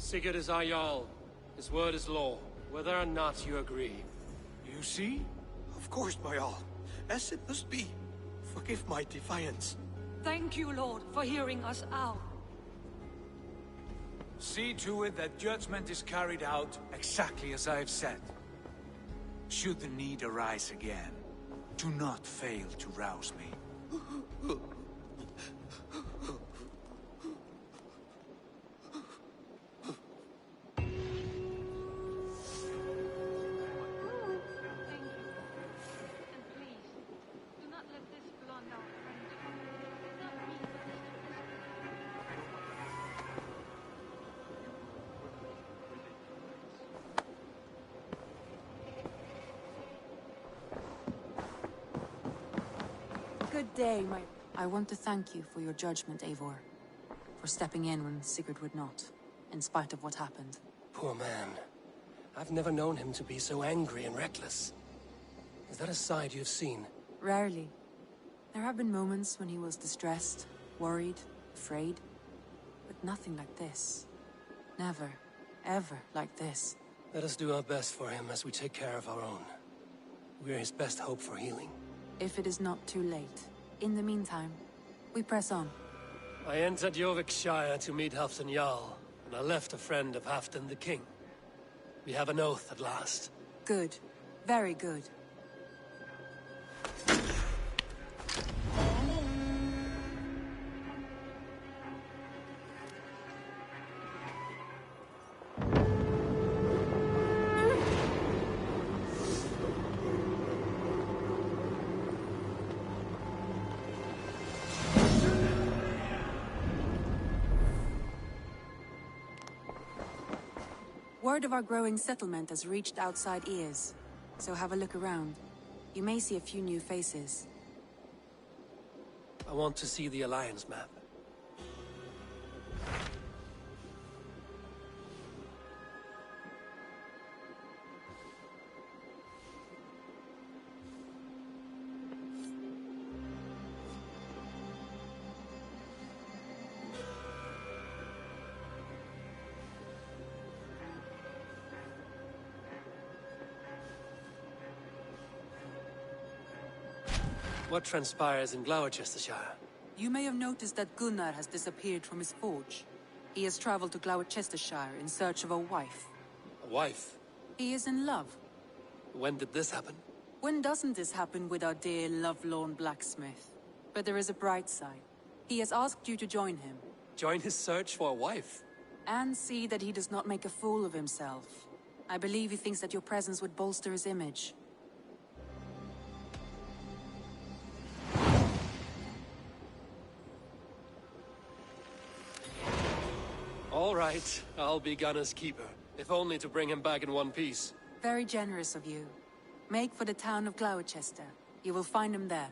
Sigurd is our Jarl. His word is law, whether or not you agree. You see? Of course, my all. As it must be. Forgive my defiance. Thank you, Lord, for hearing us out. See to it that judgment is carried out exactly as I have said. Should the need arise again, do not fail to rouse me. Good day, my... I want to thank you for your judgment, Eivor. For stepping in when Sigurd would not, in spite of what happened. Poor man. I've never known him to be so angry and reckless. Is that a side you've seen? Rarely. There have been moments when he was distressed, worried, afraid. But nothing like this. Never, ever like this. Let us do our best for him as we take care of our own. We're his best hope for healing. If it is not too late. In the meantime, we press on. I entered Jorvikshire to meet Halfdan Jarl, and I left a friend of Halfdan the King. We have an oath at last. Good. Very good. Word of our growing settlement has reached outside ears, so have a look around. You may see a few new faces. I want to see the Alliance map. What transpires in Gloucestershire? You may have noticed that Gunnar has disappeared from his forge. He has traveled to Gloucestershire in search of a wife. A wife? He is in love. When did this happen? When doesn't this happen with our dear lovelorn blacksmith? But there is a bright side. He has asked you to join him. Join his search for a wife? And see that he does not make a fool of himself. I believe he thinks that your presence would bolster his image. All right, I'll be Gunner's keeper, if only to bring him back in one piece. Very generous of you. Make for the town of Gloucester. You will find him there.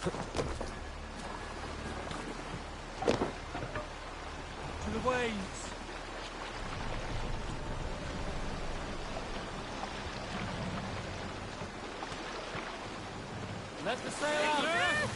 To the waves! Let the sail out!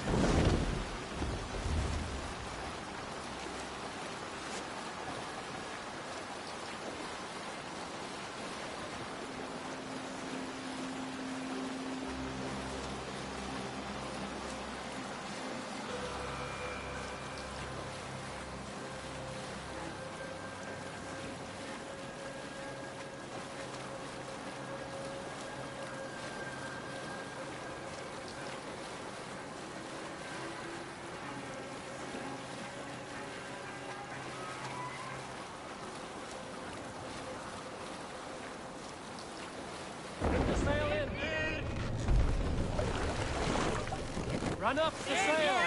Run up the sail!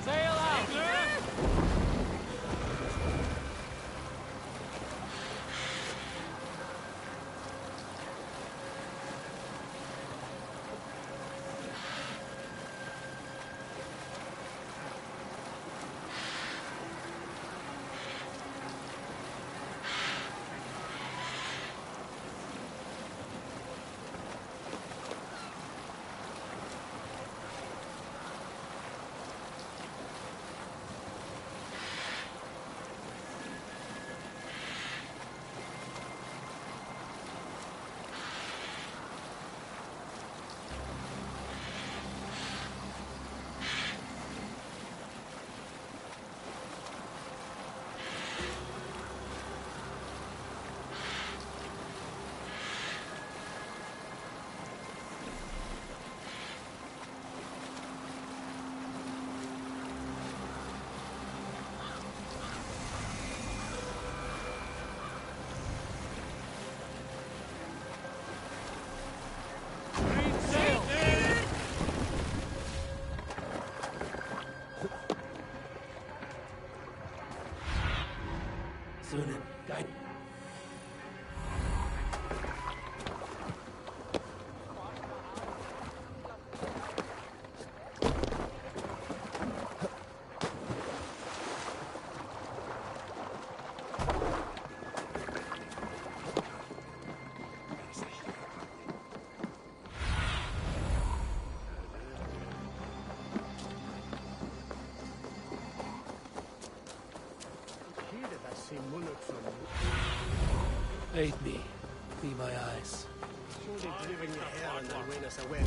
Sail out! Sunan, guide. Aid me. Be my eyes. Surely driven your hair and they'll win us away.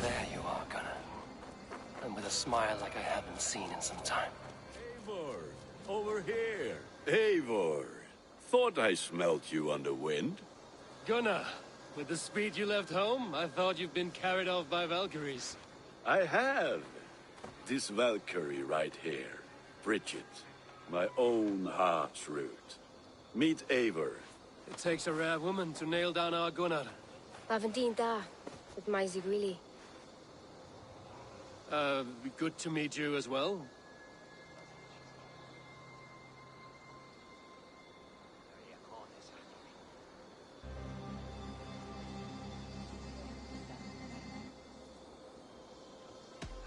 There you are, Gunnar. And with a smile like I haven't seen in some time. Eivor, over here. Eivor, thought I smelt you on the wind. Gunnar, with the speed you left home, I thought you've been carried off by Valkyries. I have. This Valkyrie right here, Bridget, my own heart's root. Meet Eivor. It takes a rare woman to nail down our Gunnar. Lavendine da, with my Zigrili. Good to meet you as well.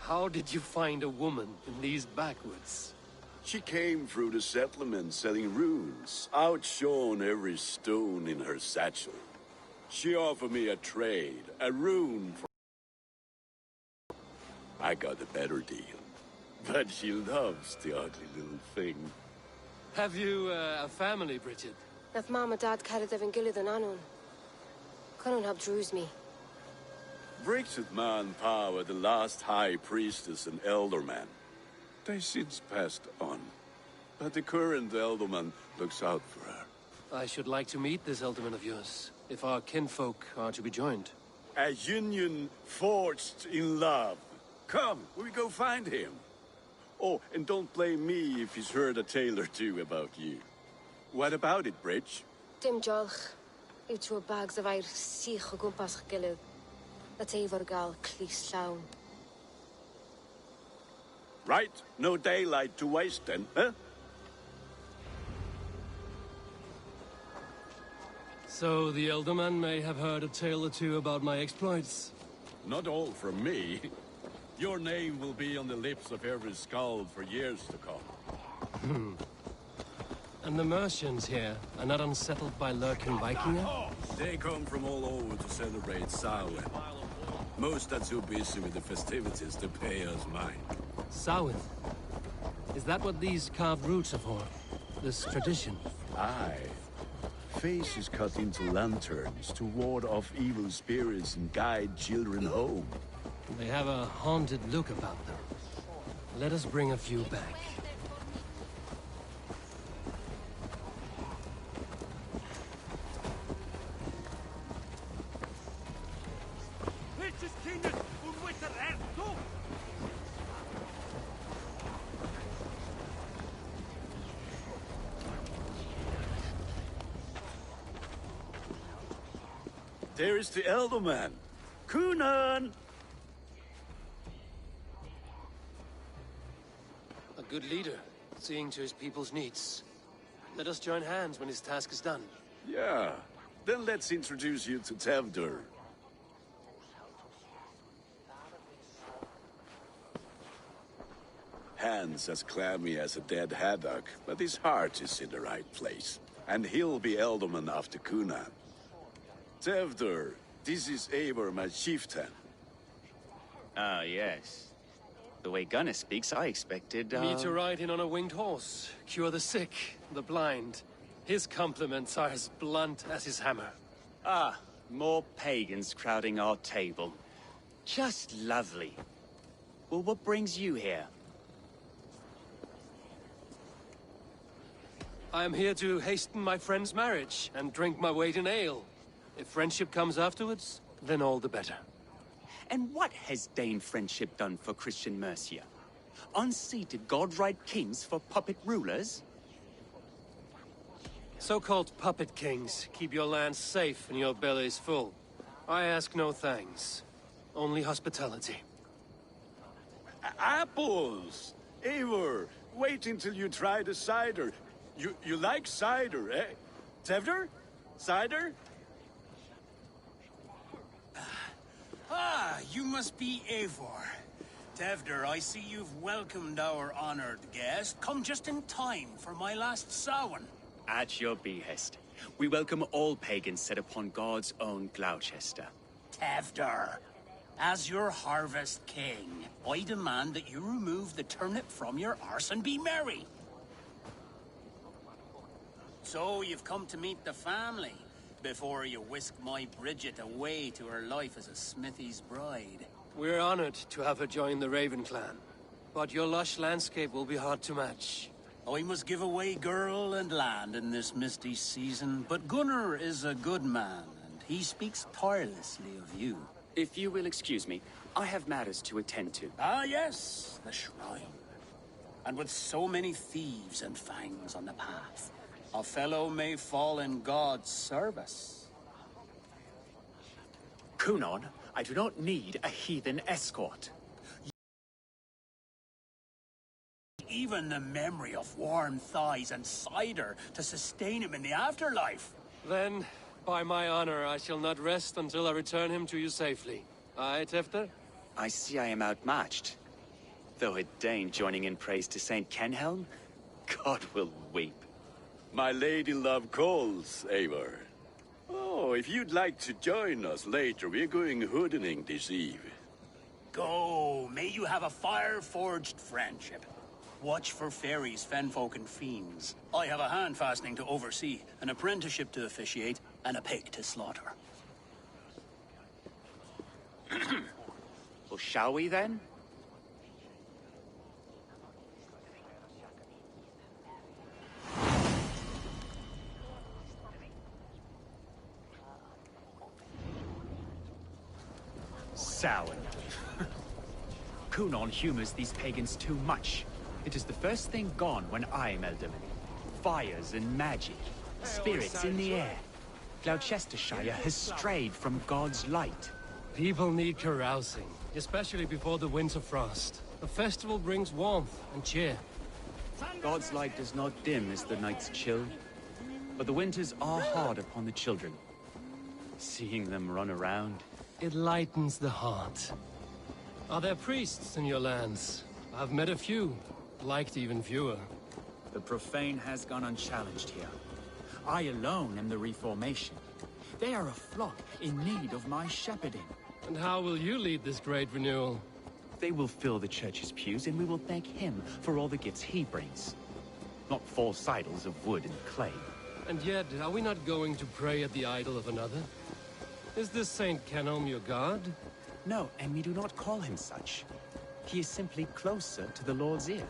How did you find a woman in these backwoods? She came through the settlement selling runes, outshone every stone in her satchel. She offered me a trade, a rune for... I got a better deal. But she loves the ugly little thing. Have you a family, Bridget? Naf mama dad carried evan gilid an anon. Canon have drews me. Bridget man power, the last high priestess and elderman. They since passed on. But the current elderman looks out for her. I should like to meet this alderman of yours, if our kinfolk are to be joined. A union forged in love. Come, we go find him. Oh, and don't blame me if he's heard a tale or two about you. What about it, Bridge? Dim diolch. Yw trwy bags of air sych o gwmpas ych gilydd. That efo'r gael clis llawn. Right, no daylight to waste then, huh? So the Elderman may have heard a tale or two about my exploits. Not all from me. Your name will be on the lips of every skald for years to come. And the merchants here are not unsettled by lurking Vikinger? They come from all over to celebrate Samhain. Most are too busy with the festivities to pay us mind. Samhain? Is that what these carved roots are for? This tradition? Aye. Faces cut into lanterns to ward off evil spirits and guide children home. They have a haunted look about them. Let us bring a few back. There is the Elderman. Kunan! A good leader, seeing to his people's needs. Let us join hands when his task is done. Yeah. Then let's introduce you to Tevdur. Hands as clammy as a dead haddock, but his heart is in the right place. And he'll be Elderman after Kunan. Tevdur, this is Eivor, my chieftain. Ah, yes. The way Gunnar speaks, I expected, Me to ride in on a winged horse, cure the sick, the blind. His compliments are as blunt as his hammer. Ah, more pagans crowding our table. Just lovely. Well, what brings you here? I am here to hasten my friend's marriage and drink my weight in ale. If friendship comes afterwards, then all the better. And what has Dane friendship done for Christian Mercia? Unseated god-right kings for puppet rulers? So-called puppet kings keep your lands safe and your bellies full. I ask no thanks, only hospitality. Apples! Eivor, wait until you try the cider. You like cider, eh? Tevdur? Cider? Ah, you must be Eivor. Tevdur, I see you've welcomed our honored guest. Come just in time for my last Samhain. At your behest. We welcome all pagans set upon God's own Gloucester. Tevdur, as your harvest king, I demand that you remove the turnip from your arse and be merry. So you've come to meet the family, before you whisk my Bridget away to her life as a smithy's bride. We're honored to have her join the Raven clan, but your lush landscape will be hard to match. I must give away girl and land in this misty season, but Gunnar is a good man, and he speaks tirelessly of you. If you will excuse me, I have matters to attend to. Ah, yes, the shrine. And with so many thieves and fangs on the path, a fellow may fall in God's service. Kunan, I do not need a heathen escort. Even the memory of warm thighs and cider to sustain him in the afterlife. Then, by my honor, I shall not rest until I return him to you safely. Aye, Tevdur? I see I am outmatched. Though a Dane joining in praise to Saint Kenhelm, God will weep. My lady love calls, Eivor. Oh, if you'd like to join us later, we're going hoodening this eve. Go, may you have a fire-forged friendship. Watch for fairies, fenfolk, and fiends. I have a hand fastening to oversee, an apprenticeship to officiate, and a pig to slaughter. Well, shall we then? Sour. Kunon humors these pagans too much. It is the first thing gone when I am Elderman. Fires and magic. Spirits in the air. Gloucestershire has strayed from God's light. People need carousing, especially before the winter frost. A festival brings warmth and cheer. God's light does not dim as the nights chill, but the winters are hard upon the children. Seeing them run around... It lightens the heart. Are there priests in your lands? I've met a few, liked even fewer. The profane has gone unchallenged here. I alone am the Reformation. They are a flock in need of my shepherding. And how will you lead this great renewal? They will fill the church's pews, and we will thank him for all the gifts he brings. Not false idols of wood and clay. And yet, are we not going to pray at the idol of another? Is this Saint Kenelm your god? No, and we do not call him such. He is simply closer to the Lord's ear.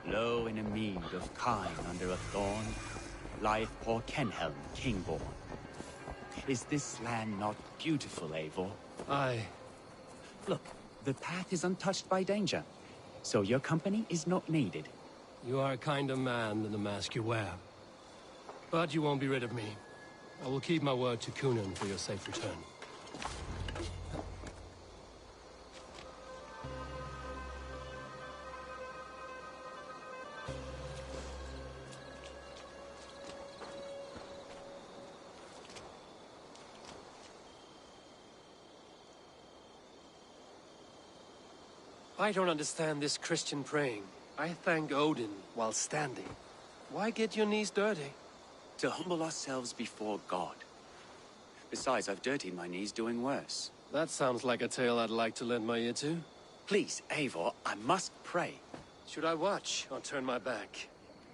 Low in a mead of kine under a thorn, lieth poor Kenhelm, king-born. Is this land not beautiful, Eivor? Aye. Look, the path is untouched by danger, so your company is not needed. You are a kinder man than the mask you wear. But you won't be rid of me. I will keep my word to Kunan for your safe return. I don't understand this Christian praying. I thank Odin while standing. Why get your knees dirty? To humble ourselves before God. Besides, I've dirtied my knees doing worse. That sounds like a tale I'd like to lend my ear to. Please, Eivor, I must pray. Should I watch or turn my back?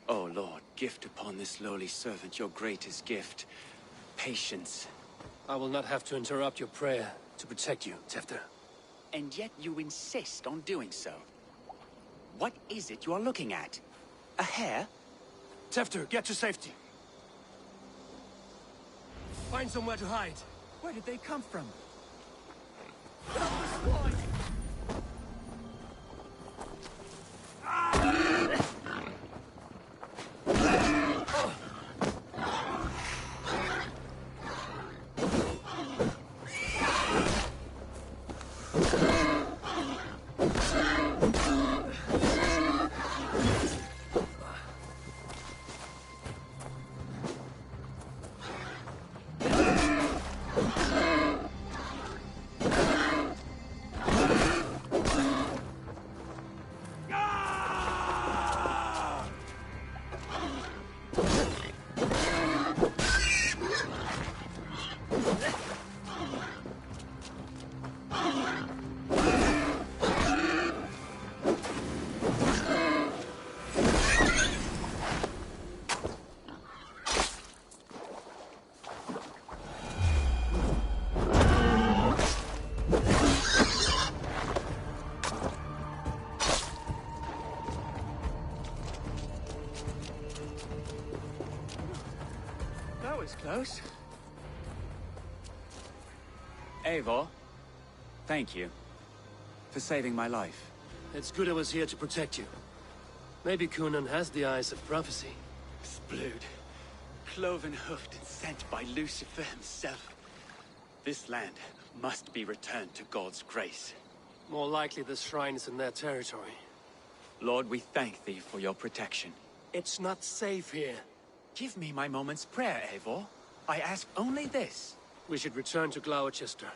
Oh Lord, gift upon this lowly servant your greatest gift. Patience. I will not have to interrupt your prayer to protect you, Tefter. And yet you insist on doing so. What is it you are looking at? A hare? Tefter, get to safety. Find somewhere to hide. Where did they come from? Close. Eivor, thank you for saving my life. It's good I was here to protect you. Maybe Kunan has the eyes of prophecy. Splood, cloven-hoofed and sent by Lucifer himself. This land must be returned to God's grace. More likely the shrine is in their territory. Lord, we thank thee for your protection. It's not safe here. Give me my moment's prayer, Eivor. I ask only this. We should return to Gloucester.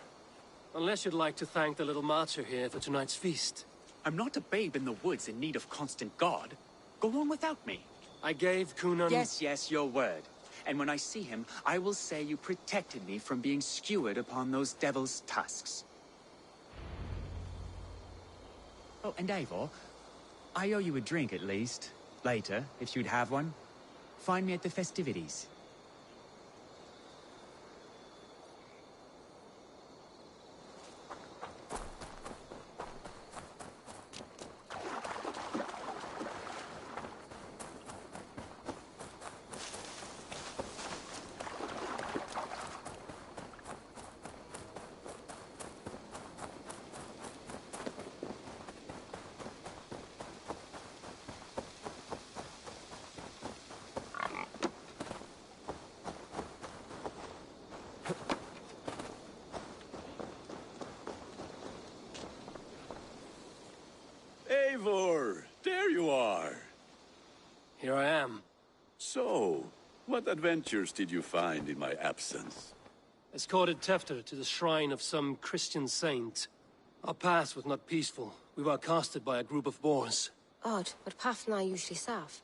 Unless you'd like to thank the little martyr here for tonight's feast. I'm not a babe in the woods in need of constant guard. Go on without me. I gave Kunan... Yes, your word. And when I see him, I will say you protected me from being skewered upon those devil's tusks. Oh, and Eivor, I owe you a drink at least. Later, if you'd have one. Find me at the festivities. here I am. So, what adventures did you find in my absence? Escorted Tefter to the shrine of some Christian saint. Our past was not peaceful. We were accosted by a group of boars. Odd, but path na usually safe.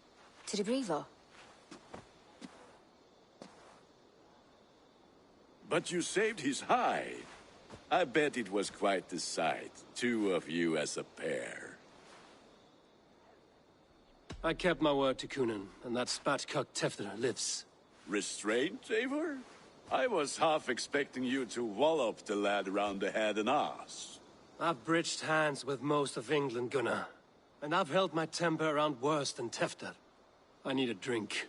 To the brievo. But you saved his hide. I bet it was quite the sight, two of you as a pair. I kept my word to Kunan, and that spatcuck Tefter lives. Restraint, Eivor? I was half expecting you to wallop the lad around the head and ass. I've bridged hands with most of England, Gunnar. And I've held my temper around worse than Tefter. I need a drink.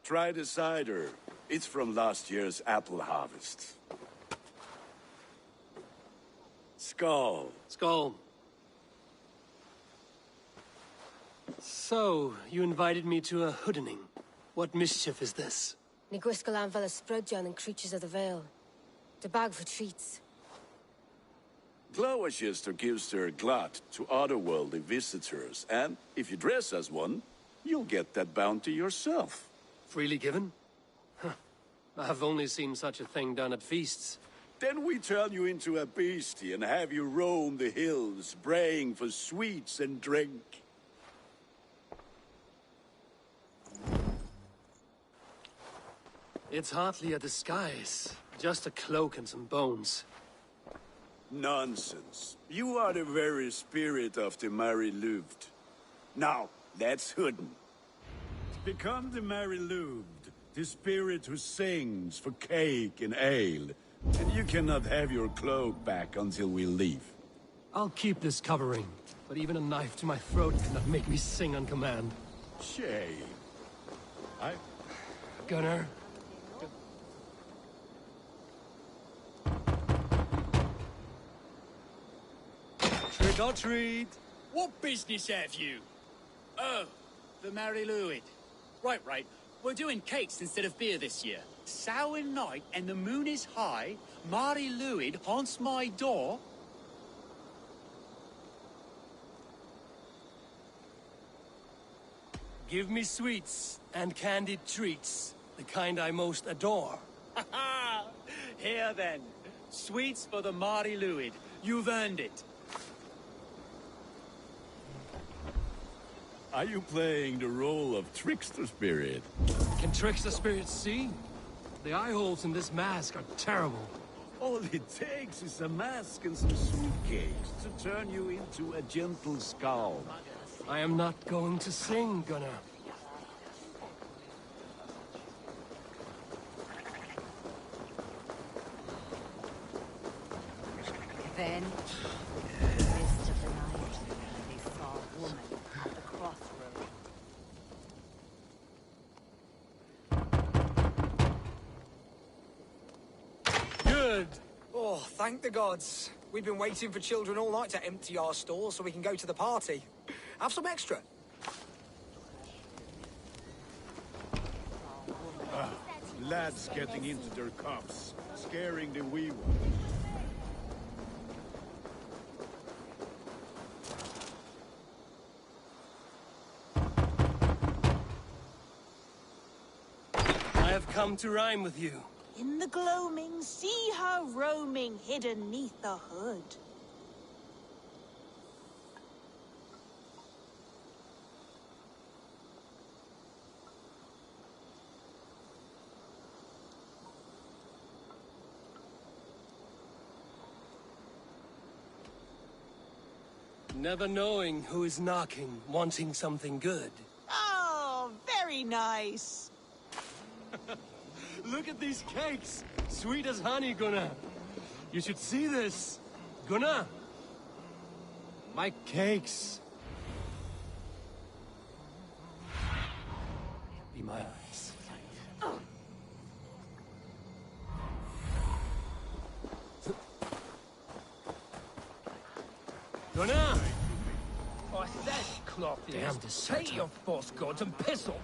Try the cider. It's from last year's apple harvest. Skull. Skull. So, you invited me to a hoodening. What mischief is this? Ni gwisgal an fel ysbrydion and creatures of the Vale. The bag for treats. Gloucester gives their glut to otherworldly visitors, and if you dress as one, you'll get that bounty yourself. Freely given? Huh. I've only seen such a thing done at feasts. Then we turn you into a beastie and have you roam the hills, braying for sweets and drink. It's hardly a disguise. Just a cloak and some bones. Nonsense. You are the very spirit of the Mary Louved. Now, let's hoodin. Become the Mary Louved, the spirit who sings for cake and ale. And you cannot have your cloak back until we leave. I'll keep this covering, but even a knife to my throat cannot make me sing on command. Shame. Gunnar. Trick or treat. What business have you? Oh, the Mary Louid. Right. We're doing cakes instead of beer this year. Sour night and the moon is high. Mary Louid haunts my door. Give me sweets and candied treats, the kind I most adore. Ha ha! Here then. Sweets for the Mary Louid. You've earned it. Are you playing the role of trickster spirit? Can trickster spirits see? The eye holes in this mask are terrible. All it takes is a mask and some sweet cakes to turn you into a gentle skull. I am not going to sing, Gunnar. Then, in the mist of the night, they saw a woman at the crossroad. Good! Oh, thank the gods. We've been waiting for children all night to empty our stalls so we can go to the party. Have some extra. Lads getting into their cups, scaring the wee ones. I have come to rhyme with you. In the gloaming, see her roaming hidden neath the hood. Never knowing who is knocking, wanting something good. Oh, very nice. Look at these cakes! Sweet as honey, Gunnar. You should see this. Gunnar! My cakes. Be my eyes. Gunnar! I said, Damn Clothius, deserter. take your false gods and piss off.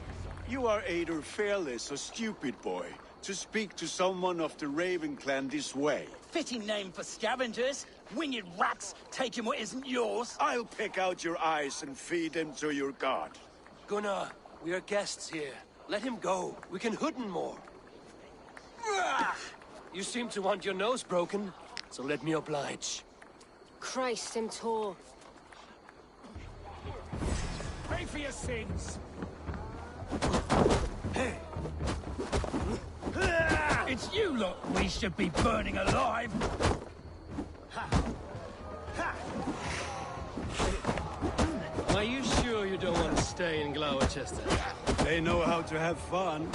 You are either fearless or stupid, boy, to speak to someone of the Raven clan this way. Fitting name for scavengers. Winged rats taking what isn't yours. I'll pick out your eyes and feed them to your god. Gunnar, We are guests here. Let him go. We can hood him more. You seem to want your nose broken, so let me oblige. Christ, him tall. Pay for your sins! It's you lot we should be burning alive! Are you sure you don't want to stay in Gloucester? They know how to have fun.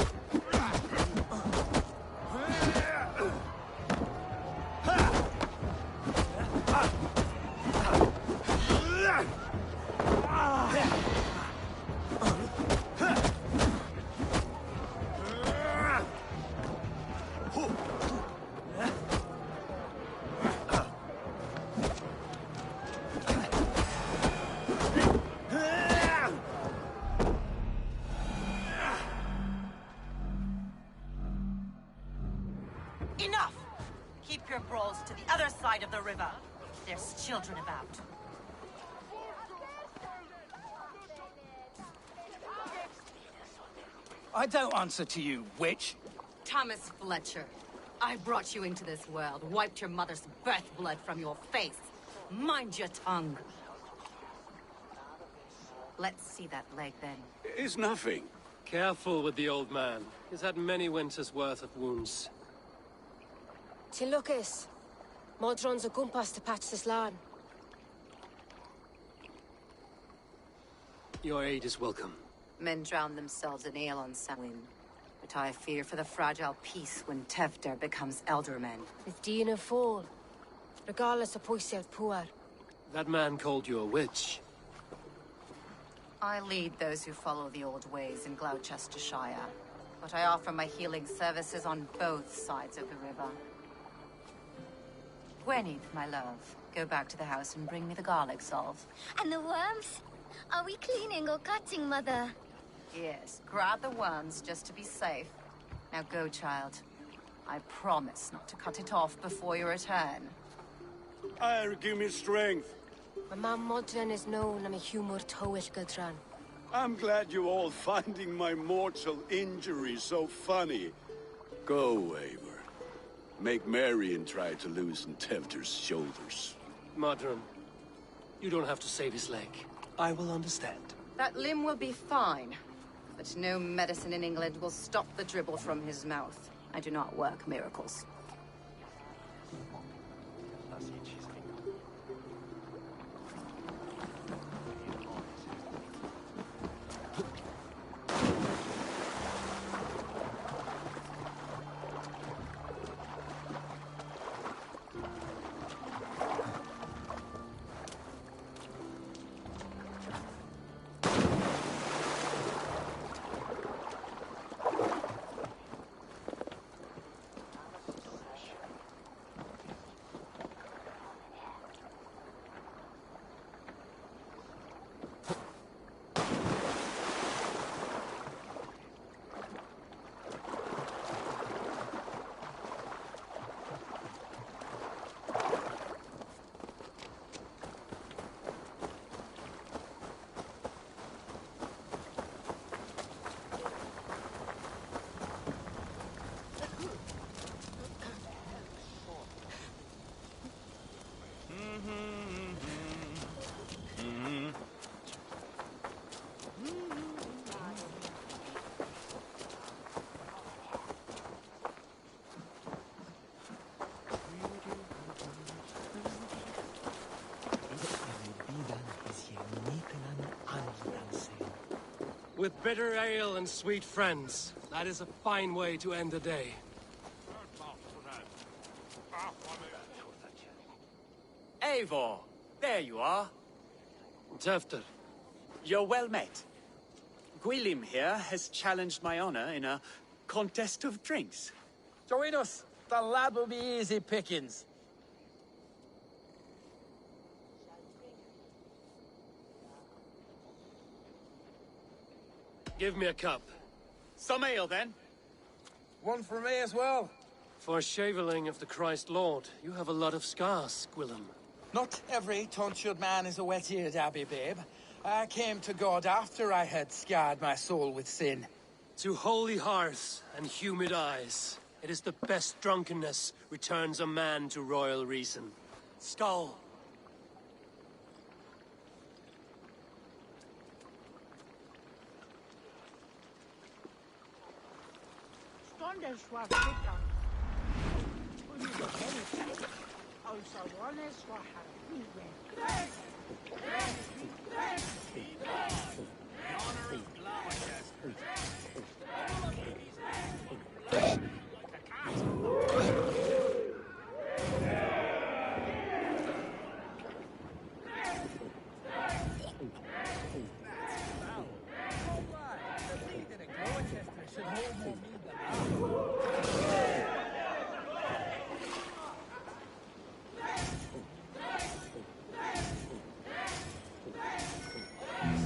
Enough! Keep your brawls to the other side of the river. There's children about. I don't answer to you, witch. Thomas Fletcher, I brought you into this world, wiped your mother's birth blood from your face. Mind your tongue. Let's see that leg, then. It's nothing. Careful with the old man. He's had many winters' worth of wounds. Till Lucas. Modron's a gumpas to patch this land. Your aid is welcome. Men drown themselves in ale on Samhain. But I fear for the fragile peace when Tevder becomes eldermen. With Dina fall. Regardless of Poisiel Puar. That man called you a witch. I lead those who follow the old ways in Gloucestershire. But I offer my healing services on both sides of the river. Gwenny, my love, go back to the house and bring me the garlic salve. And the worms? Are we cleaning or cutting, Mother? Yes, grab the worms just to be safe. Now go, child. I promise not to cut it off before you return. Give me strength. My mam Modron is known am a humor towish gadran. I'm glad you're all finding my mortal injury so funny. Go, Eivor. Make merry and try to loosen Tevder's shoulders. Modron, you don't have to save his leg. I will understand. That limb will be fine. But no medicine in England will stop the dribble from his mouth. I do not work miracles. With bitter ale and sweet friends, that is a fine way to end the day. Eivor, there you are. Tevder. You're well met. Gwilym here has challenged my honor in a contest of drinks. Join us. The lad will be easy pickings. Give me a cup. Some ale, then. One for me as well. For shaveling of the Christ Lord, you have a lot of scars, Gwilym. Not every tonsured man is a wet-eared Abbey, babe. I came to God after I had scarred my soul with sin. To holy hearths and humid eyes, it is the best drunkenness returns a man to royal reason. Skull.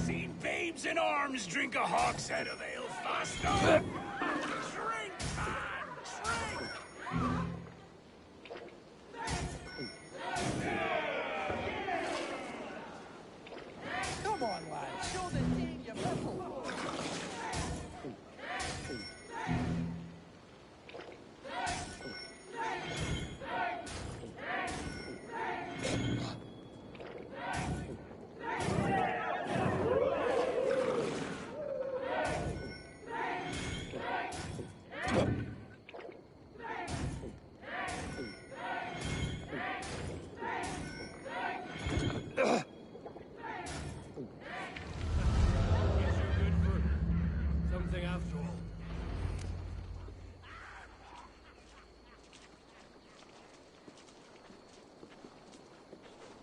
Seen babes in arms drink a hogshead of ale faster. Drink, man, drink! Come on, lad. Show the king your mettle. Something after all.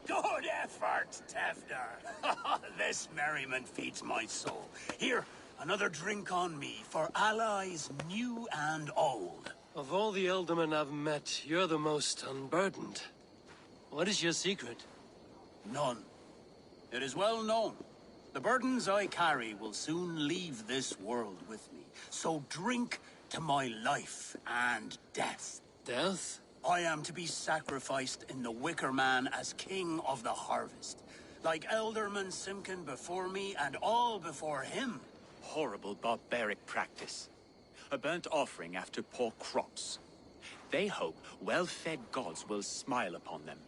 Good effort, Tevder. This merriment feeds my soul. Here, another drink on me for allies new and old. Of all the Ealdormen I've met, you're the most unburdened. What is your secret? None. It is well known. The burdens I carry will soon leave this world with me. So drink to my life and death. Death? I am to be sacrificed in the Wicker Man as king of the harvest. Like Elderman Simkin before me and all before him. Horrible barbaric practice. A burnt offering after poor crops. They hope well-fed gods will smile upon them.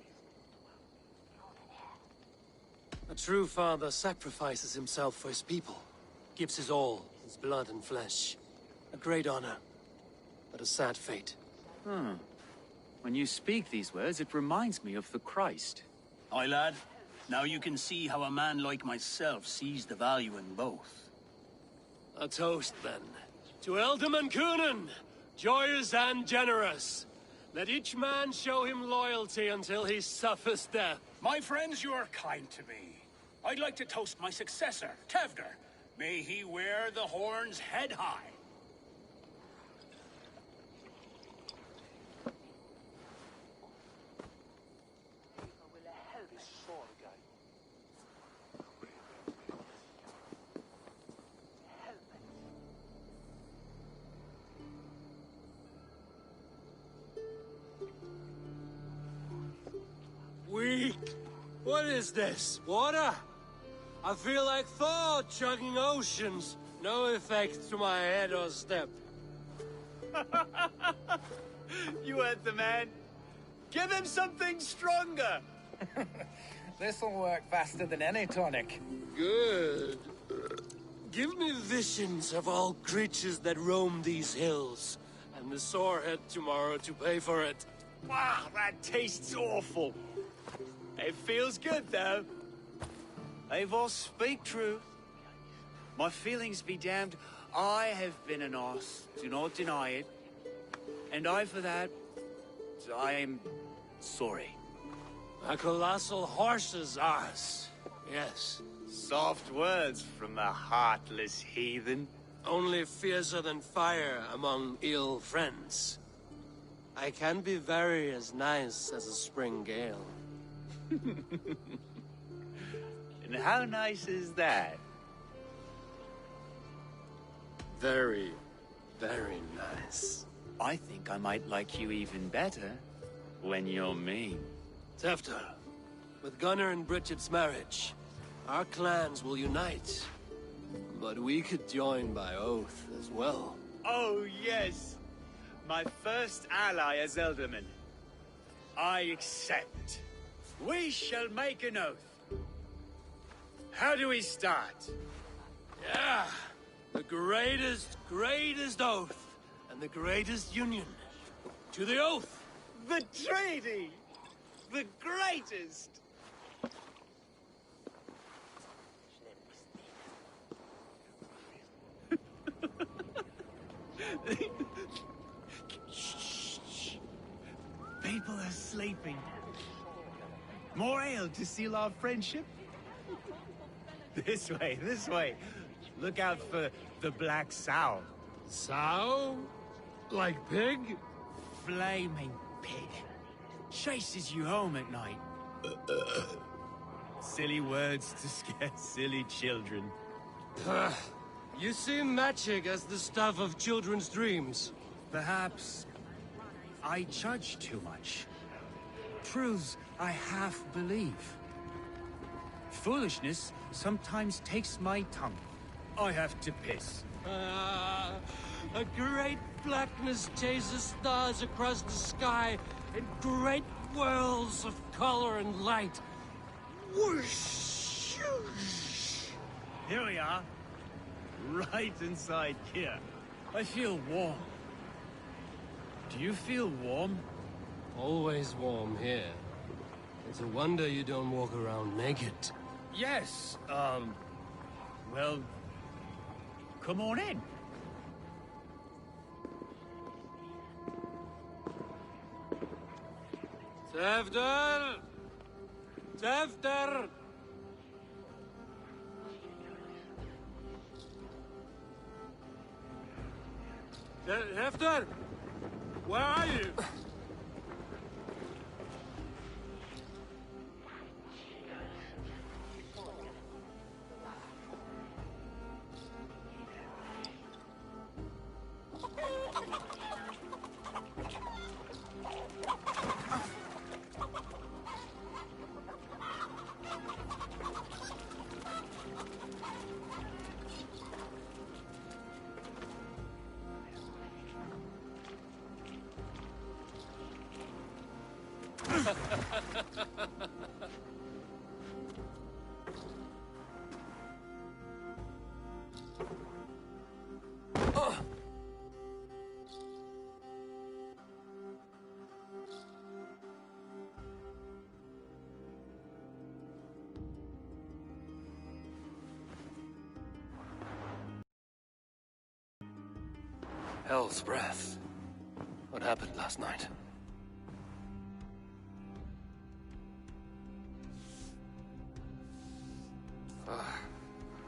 A true father sacrifices himself for his people. Gives his all, his blood and flesh. A great honor, but a sad fate. When you speak these words, it reminds me of the Christ. Aye, lad. Now you can see how a man like myself sees the value in both. A toast, then. To Ealdorman Coonan, joyous and generous. Let each man show him loyalty until he suffers death. My friends, you are kind to me. I'd like to toast my successor, Tevder. May he wear the horns head high. Weak. What is this? Water? I feel like Thor chugging oceans. No effect to my head or step. You heard the man. Give him something stronger. This'll work faster than any tonic. Good. Give me visions of all creatures that roam these hills, and the sorehead tomorrow to pay for it. Wow, that tastes awful. It feels good, though. Eivor, speak truth. My feelings be damned. I have been an arse, do not deny it. And I, for that, I am sorry. A colossal horse's arse, yes. Soft words from the heartless heathen. Only fiercer than fire among ill friends. I can be very as nice as a spring gale. And how nice is that? Very, very nice. I think I might like you even better when you're mean. Tefter, with Gunnar and Bridget's marriage, Our clans will unite. But we could join by oath as well. Oh, yes. My first ally as Elderman. I accept. We shall make an oath. How do we start? Yeah! The greatest oath, and the greatest union. To the oath! The treaty! The greatest! Shh. People are sleeping. More ale to seal our friendship? This way, this way. Look out for the black sow. Sow? Like pig? Flaming pig. Chases you home at night. Silly words to scare silly children. You see magic as the stuff of children's dreams. Perhaps I judge too much. Truths I half believe. Foolishness sometimes takes my tongue. I have to piss. A great blackness chases stars across the sky in great whirls of color and light. Whoosh! Here we are. Right inside here. I feel warm. Do you feel warm? Always warm here. It's a wonder you don't walk around naked. Yes, well, come on in. Tefter! Tefter! Tefter! Where are you? Hell's breath. What happened last night?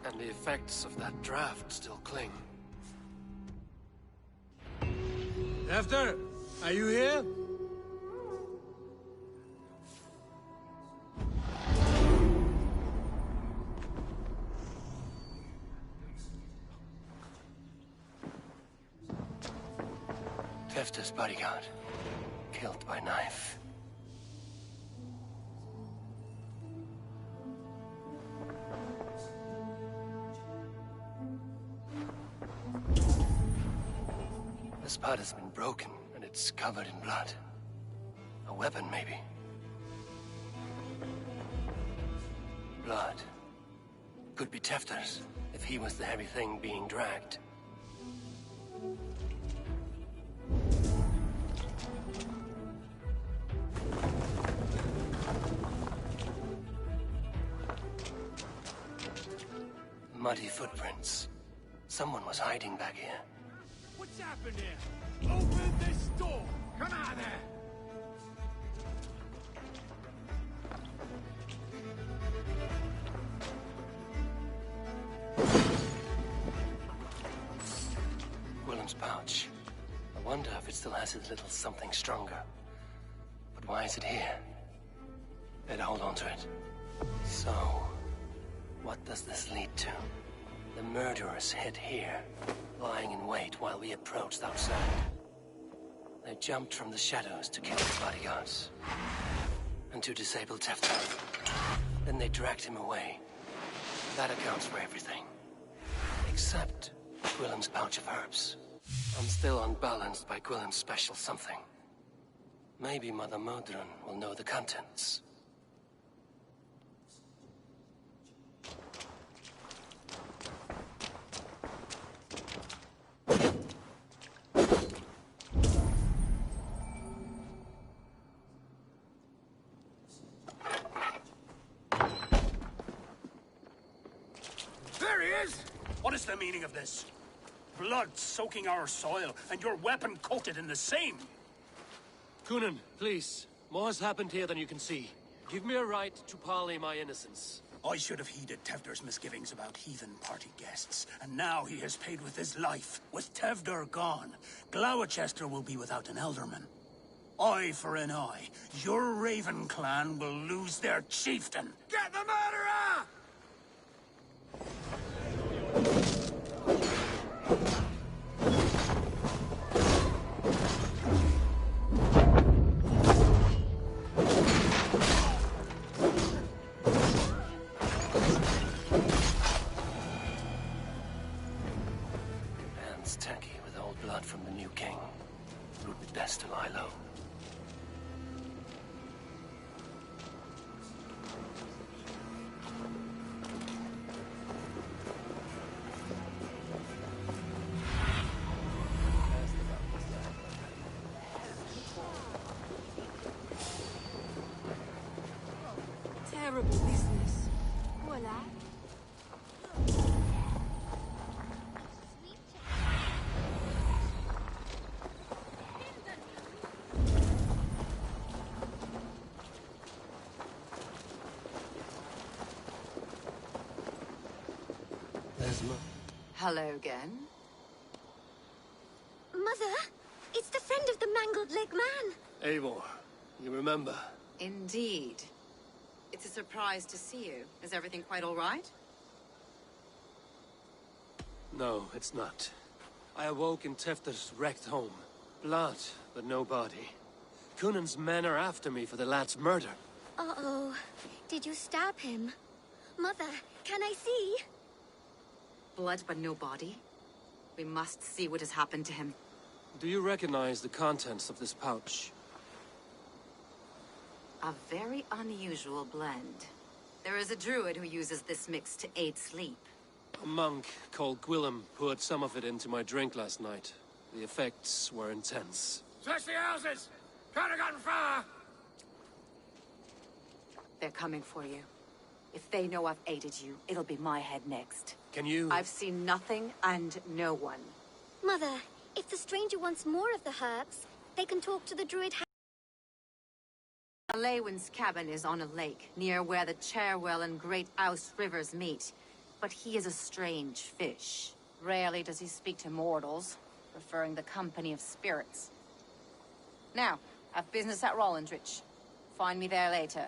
And the effects of that draft still cling. After, are you here? Tefta's bodyguard, killed by knife. The spud has been broken, and it's covered in blood. A weapon, maybe. Blood. Could be Tefta's, if he was the heavy thing being dragged. Muddy footprints. Someone was hiding back here. What's happened here? Open this door! Come out there! Willem's pouch. I wonder if it still has his little something stronger. But why is it here? Better hold on to it. So, what does this lead to? The murderers hid here, lying in wait while we approached outside. They jumped from the shadows to kill the bodyguards. And to disable Tefta. Then they dragged him away, That accounts for everything. Except Gwillem's pouch of herbs. I'm still unbalanced by Gwillem's special something. Maybe Mother Modron will know the contents. There he is! What is the meaning of this? Blood soaking our soil, and your weapon coated in the same! Kunan, please. More has happened here than you can see. Give me a right to parley my innocence. I should have heeded Tevder's misgivings about heathen party guests, and now he has paid with his life. With Tevder gone, Gloucester will be without an elderman. Eye for an eye. Your Raven clan will lose their chieftain. Get the murderer! Hands tacky with old blood from the new king. It would be best to lie low. Terrible business. Voila. Hello again. Mother, it's the friend of the mangled leg man. Eivor, you remember? Indeed. It's a surprise to see you. Is everything quite all right? No, it's not. I awoke in Tefter's wrecked home. Blood, but no body. Kunan's men are after me for the lad's murder. Uh-oh. Did you stab him? Mother, can I see? Blood but no body? We must see what has happened to him. Do you recognize the contents of this pouch? A very unusual blend. There is a druid who uses this mix to aid sleep. A monk called Gwillem poured some of it into my drink last night. The effects were intense. Search the houses! Could have gotten far! They're coming for you. If they know I've aided you, it'll be my head next. Can you... I've seen nothing and no one. Mother, if the stranger wants more of the herbs, they can talk to the druid. Lewin's cabin is on a lake, near where the Cherwell and Great Ouse rivers meet. But he is a strange fish. Rarely does he speak to mortals, preferring the company of spirits. Now, I've business at Rollindrich. Find me there later.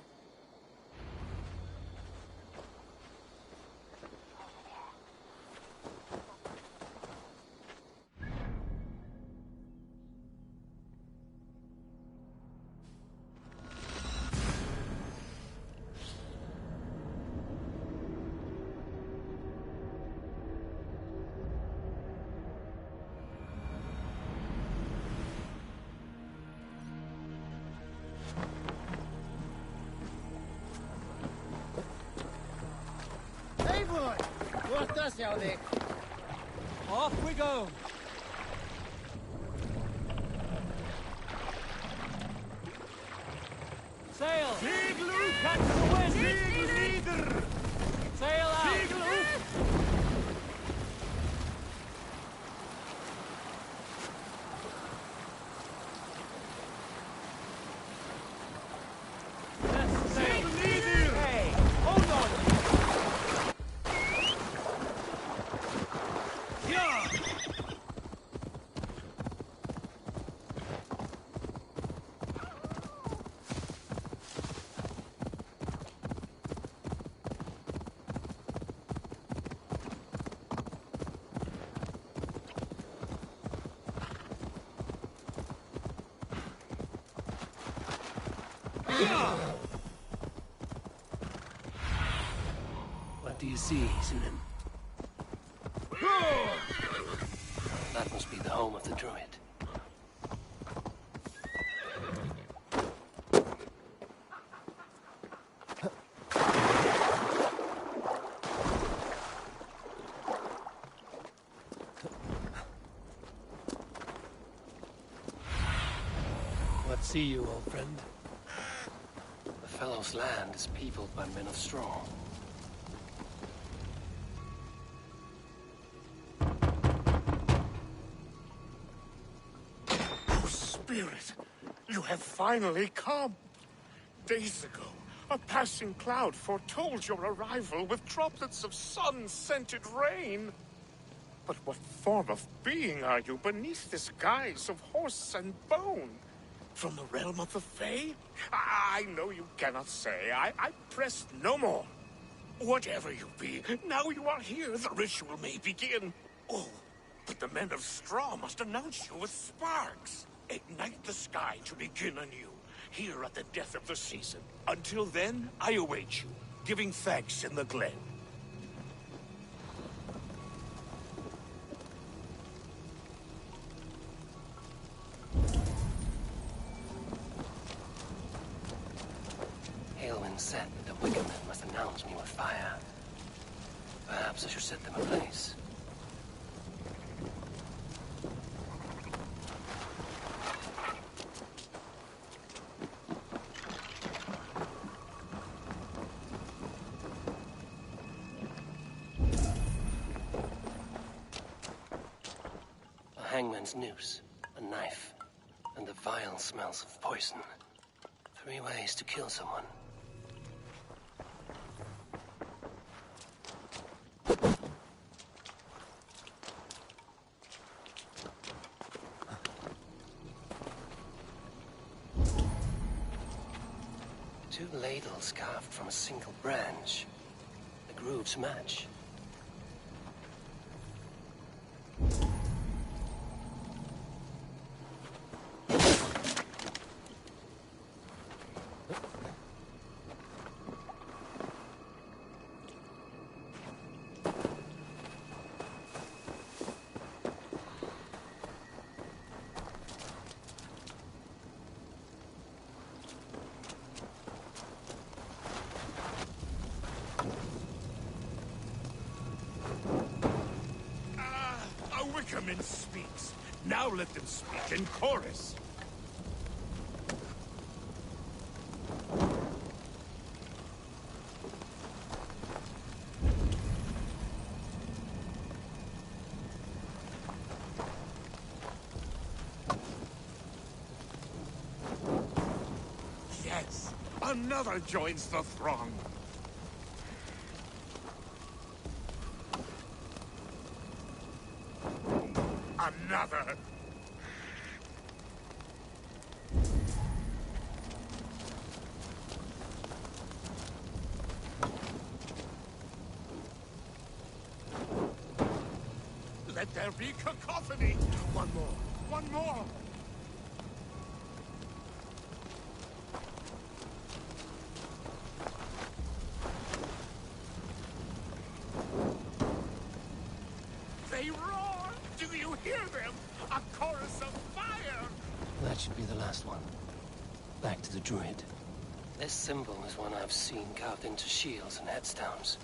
Off we go! Sail! Segel cat to the west! Segel leader! Sail out! Segel do you see, Sunan? That must be the home of the druid. What see you, old friend? The fellow's land is peopled by men of straw. Oh, Spirit, you have finally come. Days ago, a passing cloud foretold your arrival with droplets of sun-scented rain. But what form of being are you beneath this guise of horse and bone? From the realm of the Fae? I know you cannot say. I press no more. Whatever you be, now you are here, the ritual may begin. Oh, but the men of straw must announce you with sparks. Ignite the sky to begin anew, here at the death of the season. Until then, I await you, giving thanks in the glen. Said that the wicked men must announce me with fire. Perhaps I should set them ablaze. A hangman's noose, a knife, and the vile smells of poison. 3 ways to kill someone. Two ladles carved from a single branch. The grooves match. Wickerman speaks. Now let them speak in chorus. Yes, another joins the throng. Another. Let there be cacophony. One more. One more. They roar. Do you hear them? A chorus of fire! That should be the last one. Back to the druid. This symbol is one I've seen carved into shields and headstones.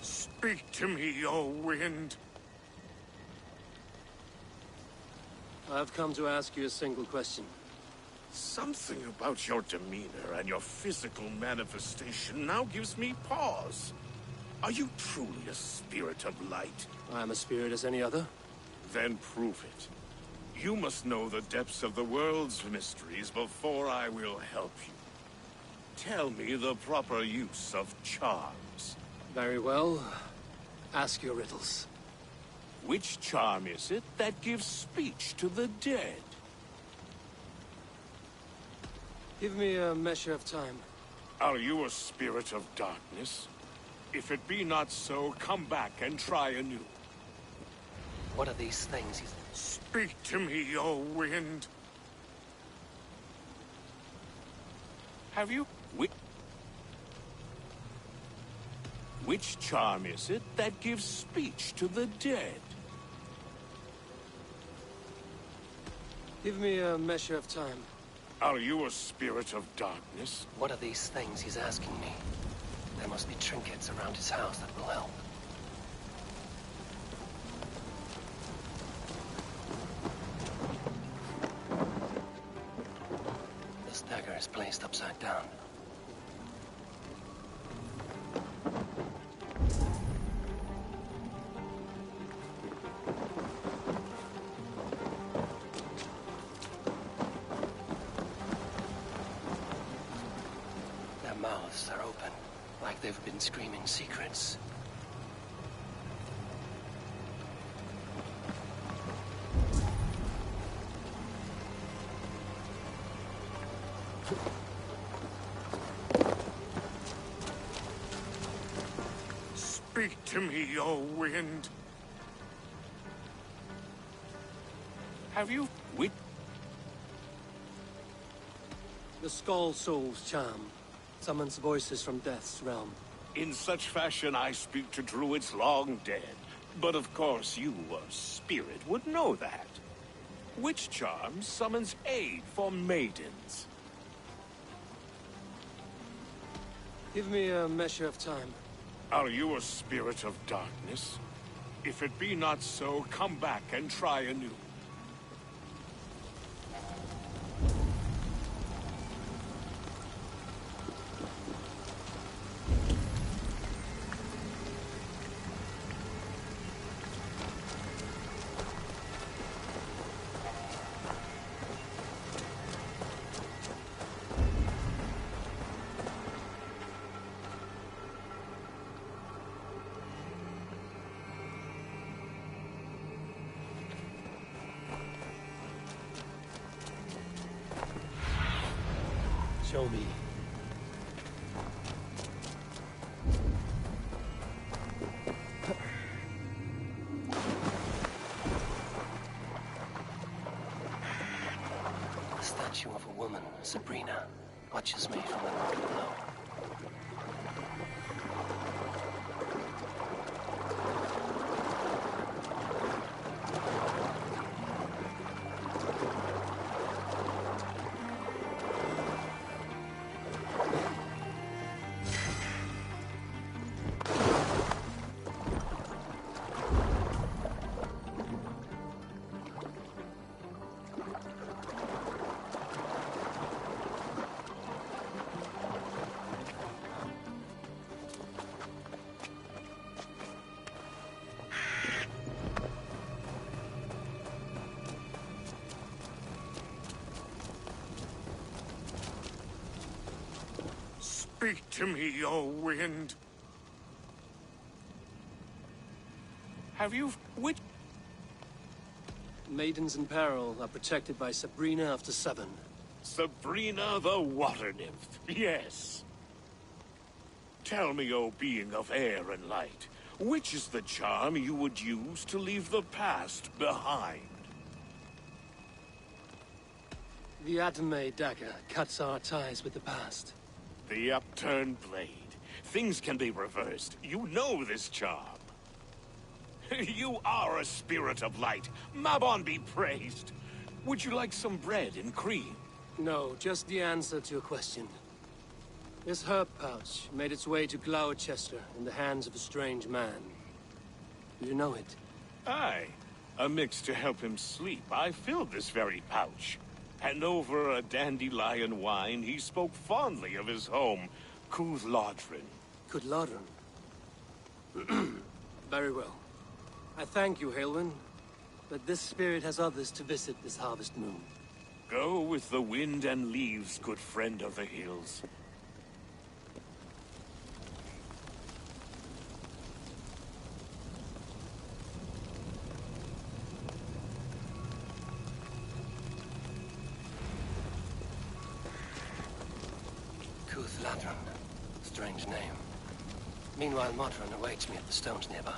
Speak to me, O wind. I've come to ask you a single question. Something about your demeanor and your physical manifestation now gives me pause. Are you truly a spirit of light? I am a spirit as any other. Then prove it. You must know the depths of the world's mysteries before I will help you. Tell me the proper use of charms. Very well. Ask your riddles. Which charm is it that gives speech to the dead? Give me a measure of time. Are you a spirit of darkness? If it be not so, come back and try anew. What are these things? Speak to me, O wind. Have you? Which charm is it that gives speech to the dead? Give me a measure of time. Are you a spirit of darkness? What are these things he's asking me? There must be trinkets around his house that will help. This dagger is placed upside down. Their mouths are open, like they've been screaming secrets. Speak to me, O wind. Have you... The Skull Soul's charm summons voices from Death's realm. In such fashion I speak to druids long dead. But of course you, a spirit, would know that. Which charm summons aid for maidens? Give me a measure of time. Are you a spirit of darkness? If it be not so, come back and try anew. Show me. The statue of a woman, Sabrina, watches me from the rock below. Speak to me, O wind. Have you... Maidens in peril are protected by Sabrina after 7. Sabrina the Water Nymph, yes. Tell me, O being of air and light, which is the charm you would use to leave the past behind? The Adame dagger cuts our ties with the past. The upturned blade. Things can be reversed. You know this charm. You are a spirit of light. Mabon be praised. Would you like some bread and cream? No, just the answer to a question. This herb pouch made its way to Gloucester in the hands of a strange man. Do you know it? Aye. A mix to help him sleep. I filled this very pouch. And over a dandelion wine, he spoke fondly of his home, Cooth-Lodrin. Cooth-Lodrin? Very well. I thank you, Haelwyn, but this spirit has others to visit this harvest moon. Go with the wind and leaves, good friend of the hills. Cooth-Lodrin. Strange name. Meanwhile, Modron awaits me at the stones nearby.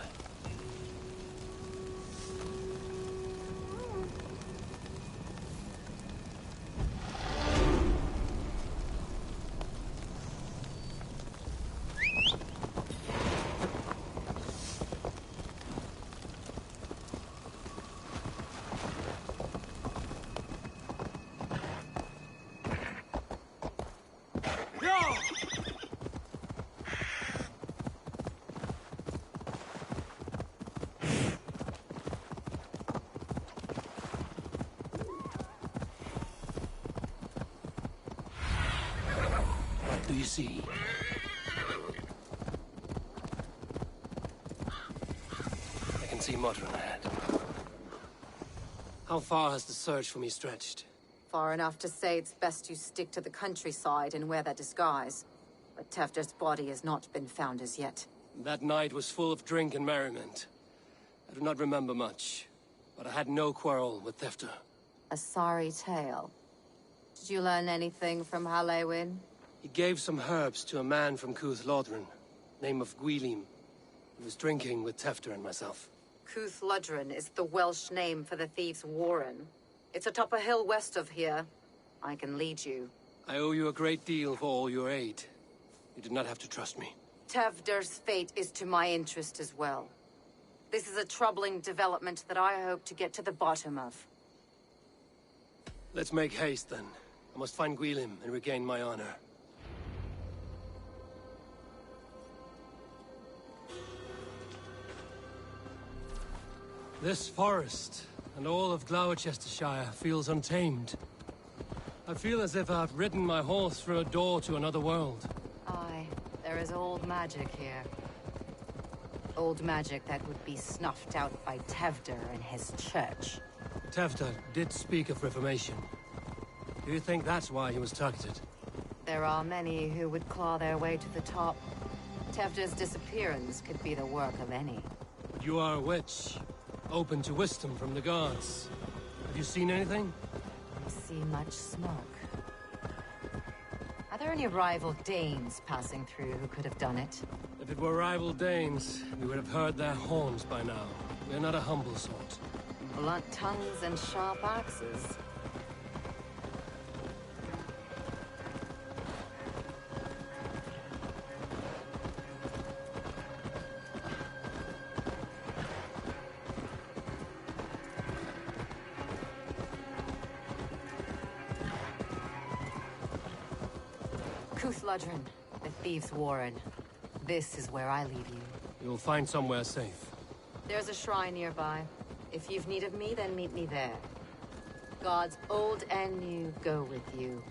see. I can see Modron ahead. How far has the search for me stretched? Far enough to say it's best you stick to the countryside and wear that disguise. But Tefder's body has not been found as yet. That night was full of drink and merriment. I do not remember much, but I had no quarrel with Tefder. A sorry tale. Did you learn anything from Halewin? He gave some herbs to a man from Cuth Lodren, name of Gwylim. He was drinking with Tefder and myself. Cuth Lodren is the Welsh name for the thieves' warren. It's atop a hill west of here. I can lead you. I owe you a great deal for all your aid. You did not have to trust me. Tefder's fate is to my interest as well. This is a troubling development that I hope to get to the bottom of. Let's make haste, then. I must find Gwylim and regain my honor. This forest, and all of Gloucestershire, feels untamed. I feel as if I've ridden my horse through a door to another world. Aye, there is old magic here. Old magic that would be snuffed out by Tefder and his church. Tefder did speak of reformation. Do you think that's why he was targeted? There are many who would claw their way to the top. Tefder's disappearance could be the work of any. But you are a witch, open to wisdom from the gods. Have you seen anything? I see much smoke. Are there any rival Danes passing through who could have done it? If it were rival Danes, we would have heard their horns by now. We're not a humble sort. Blunt tongues and sharp axes. Cuth Lodren, the thieves' warren. This is where I leave you. You'll find somewhere safe. There's a shrine nearby. If you've need of me, then meet me there. Gods old and new go with you.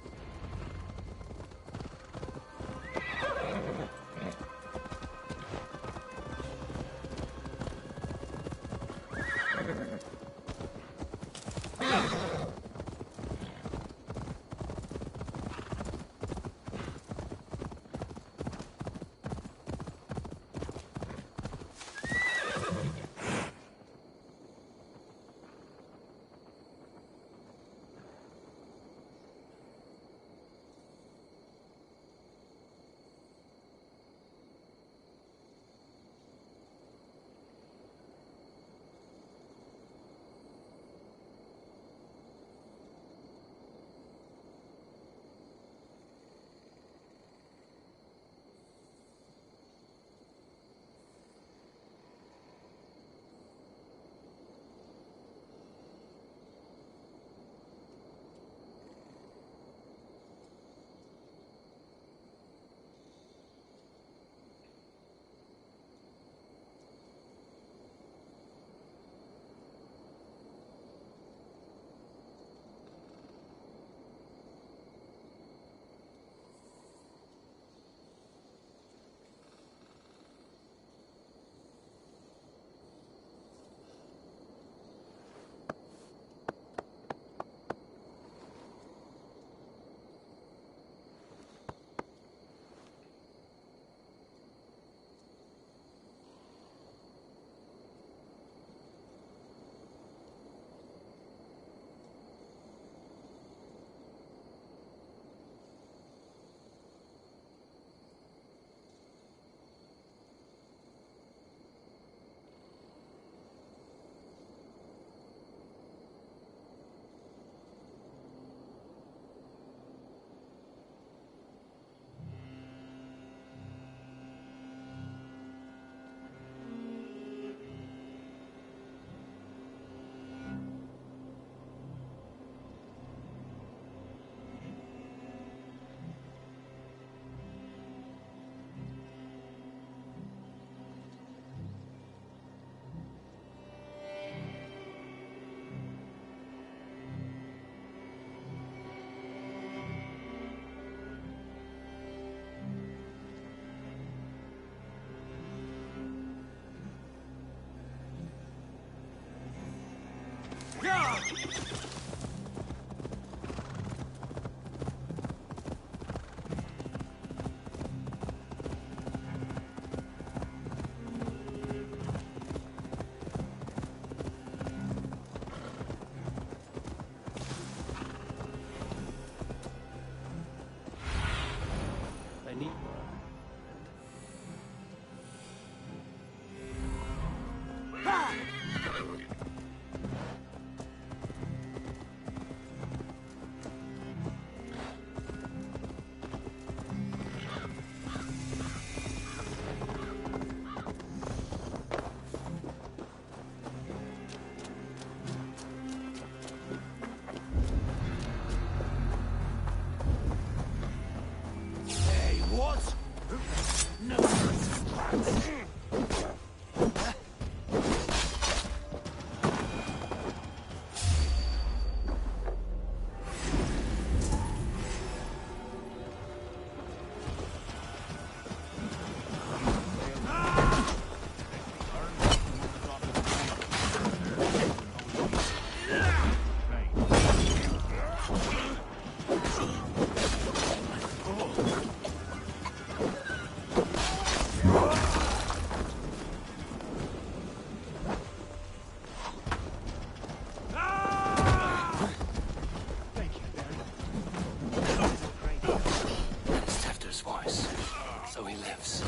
So he lives.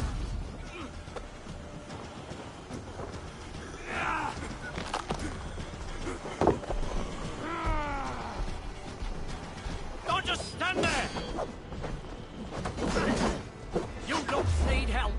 Don't just stand there! You don't need help!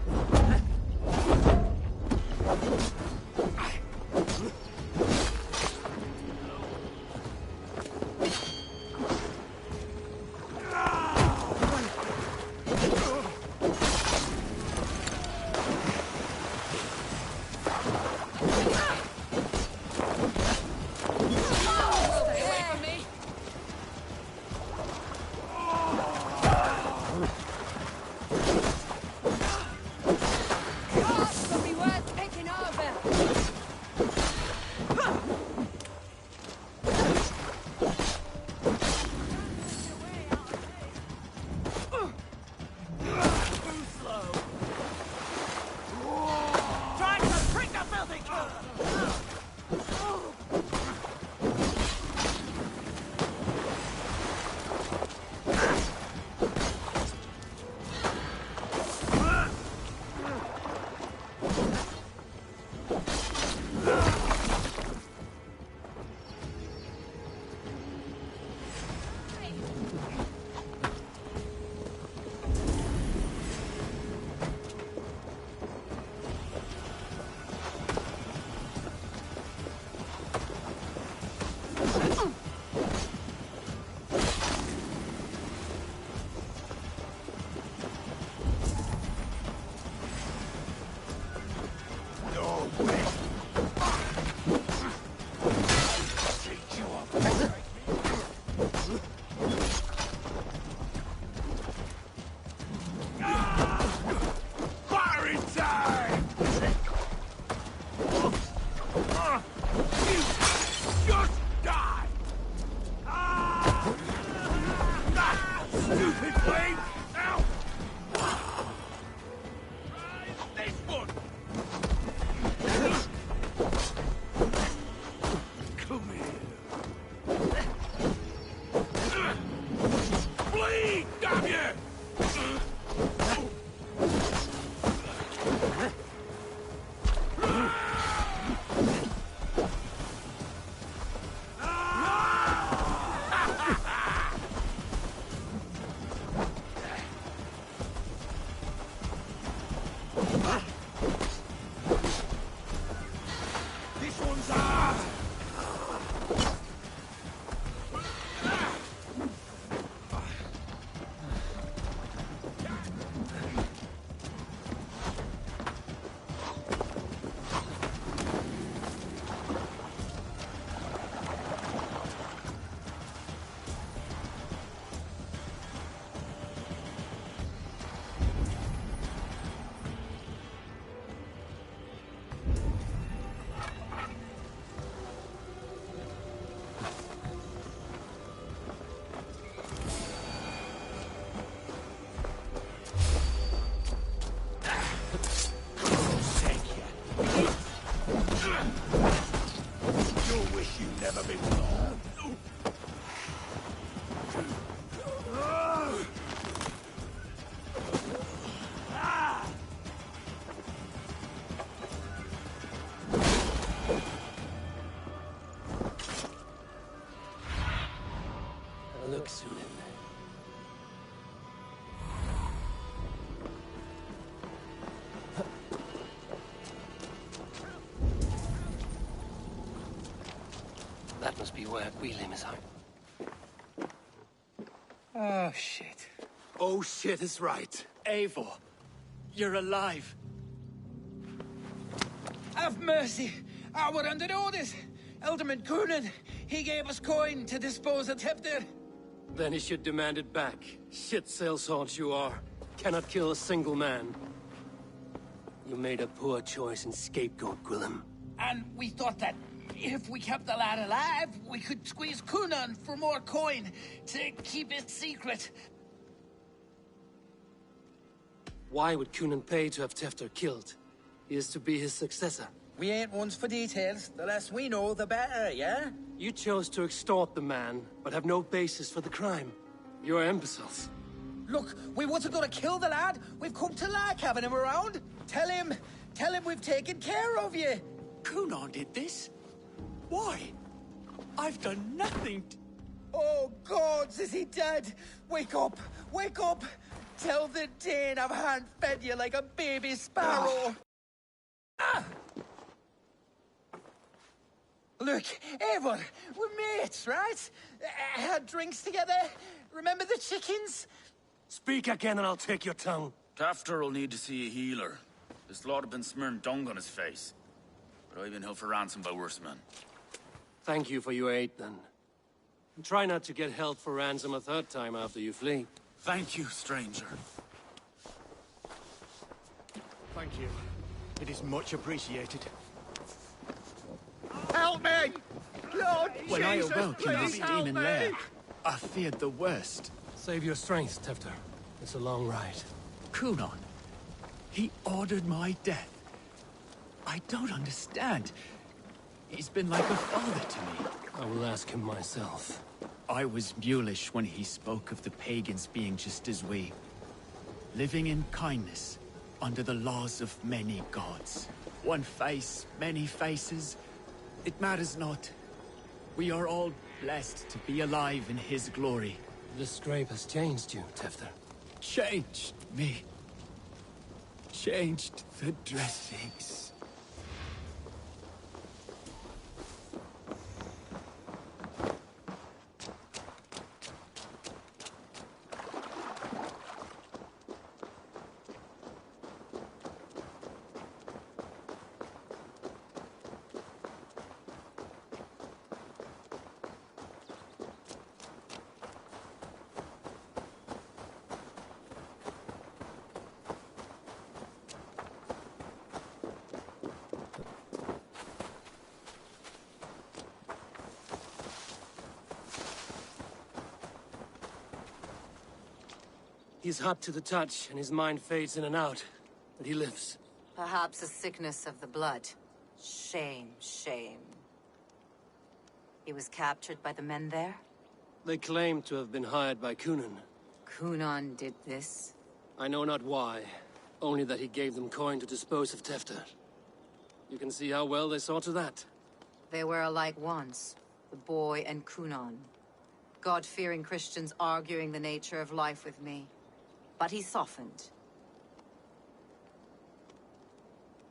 Look, Sunan. That must be where Gwilym is hiding. Oh, shit. Oh, shit is right. Eivor, you're alive. Have mercy. We're under orders. Alderman Coonan, he gave us coin to dispose of Tevdir. Then he should demand it back. Shit sailswords you are. Cannot kill a single man. You made a poor choice in scapegoat, Gwilym. And we thought that if we kept the lad alive, we could squeeze Coonan for more coin to keep it secret. Why would Coonan pay to have Tefter killed? He is to be his successor. We ain't ones for details. The less we know, the better, yeah? You chose to extort the man, but have no basis for the crime. You're imbeciles. Look, we wasn't gonna kill the lad. We've come to like having him around. Tell him we've taken care of you. Cunon did this? Why? I've done nothing. Oh, gods, is he dead? Wake up! Wake up! Tell the Dane I've hand-fed you like a baby sparrow. Look, Eivor, we're mates, right? Had drinks together. Remember the chickens? Speak again and I'll take your tongue. Tafter will need to see a healer. This lot have been smearing dung on his face. But I've been held for ransom by worse men. Thank you for your aid, then. And try not to get held for ransom a third time after you flee. Thank you, stranger. Thank you. It is much appreciated. Help me! Lord When I Jesus, awoke in this please help demon me! lair, I feared the worst. Save your strength, Tefter. It's a long ride. Cunon, he ordered my death. I don't understand. He's been like a father to me. I will ask him myself. I was mulish when he spoke of the pagans being just as we. Living in kindness, under the laws of many gods. One face, many faces. It matters not. We are all blessed to be alive in his glory. The scrape has changed you, Tefter. Changed me. Changed the dressings. He's hot to the touch, and his mind fades in and out. But he lives. Perhaps a sickness of the blood. Shame, shame. He was captured by the men there? They claim to have been hired by Cunon. Cunon did this? I know not why. Only that he gave them coin to dispose of Tefter. You can see how well they saw to that. They were alike once, the boy and Cunon. God-fearing Christians arguing the nature of life with me. But he softened.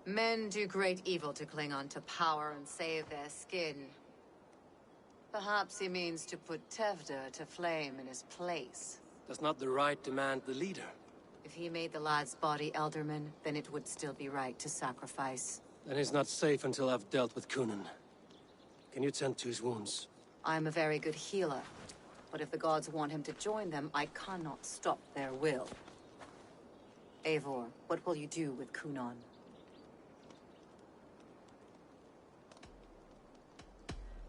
Men do great evil to cling on to power and save their skin. Perhaps he means to put Tevder to flame in his place. Does not the right demand the leader? If he made the lad's body Elderman, then it would still be right to sacrifice. Then he's not safe until I've dealt with Cunon. Can you tend to his wounds? I'm a very good healer. But if the gods want him to join them, I cannot stop their will. Eivor, what will you do with Cunon?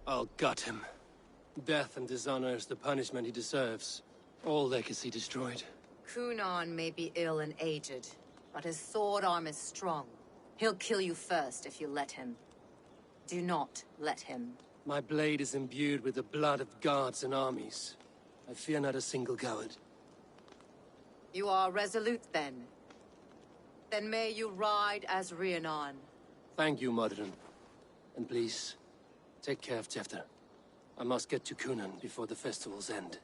I'll gut him. Death and dishonor is the punishment he deserves. All legacy destroyed. Cunon may be ill and aged, but his sword arm is strong. He'll kill you first if you let him. Do not let him. My blade is imbued with the blood of gods and armies. I fear not a single coward. You are resolute, then. Then may you ride as Rhiannon. Thank you, Modern. And please, take care of Tefter. I must get to Cunon before the festival's end.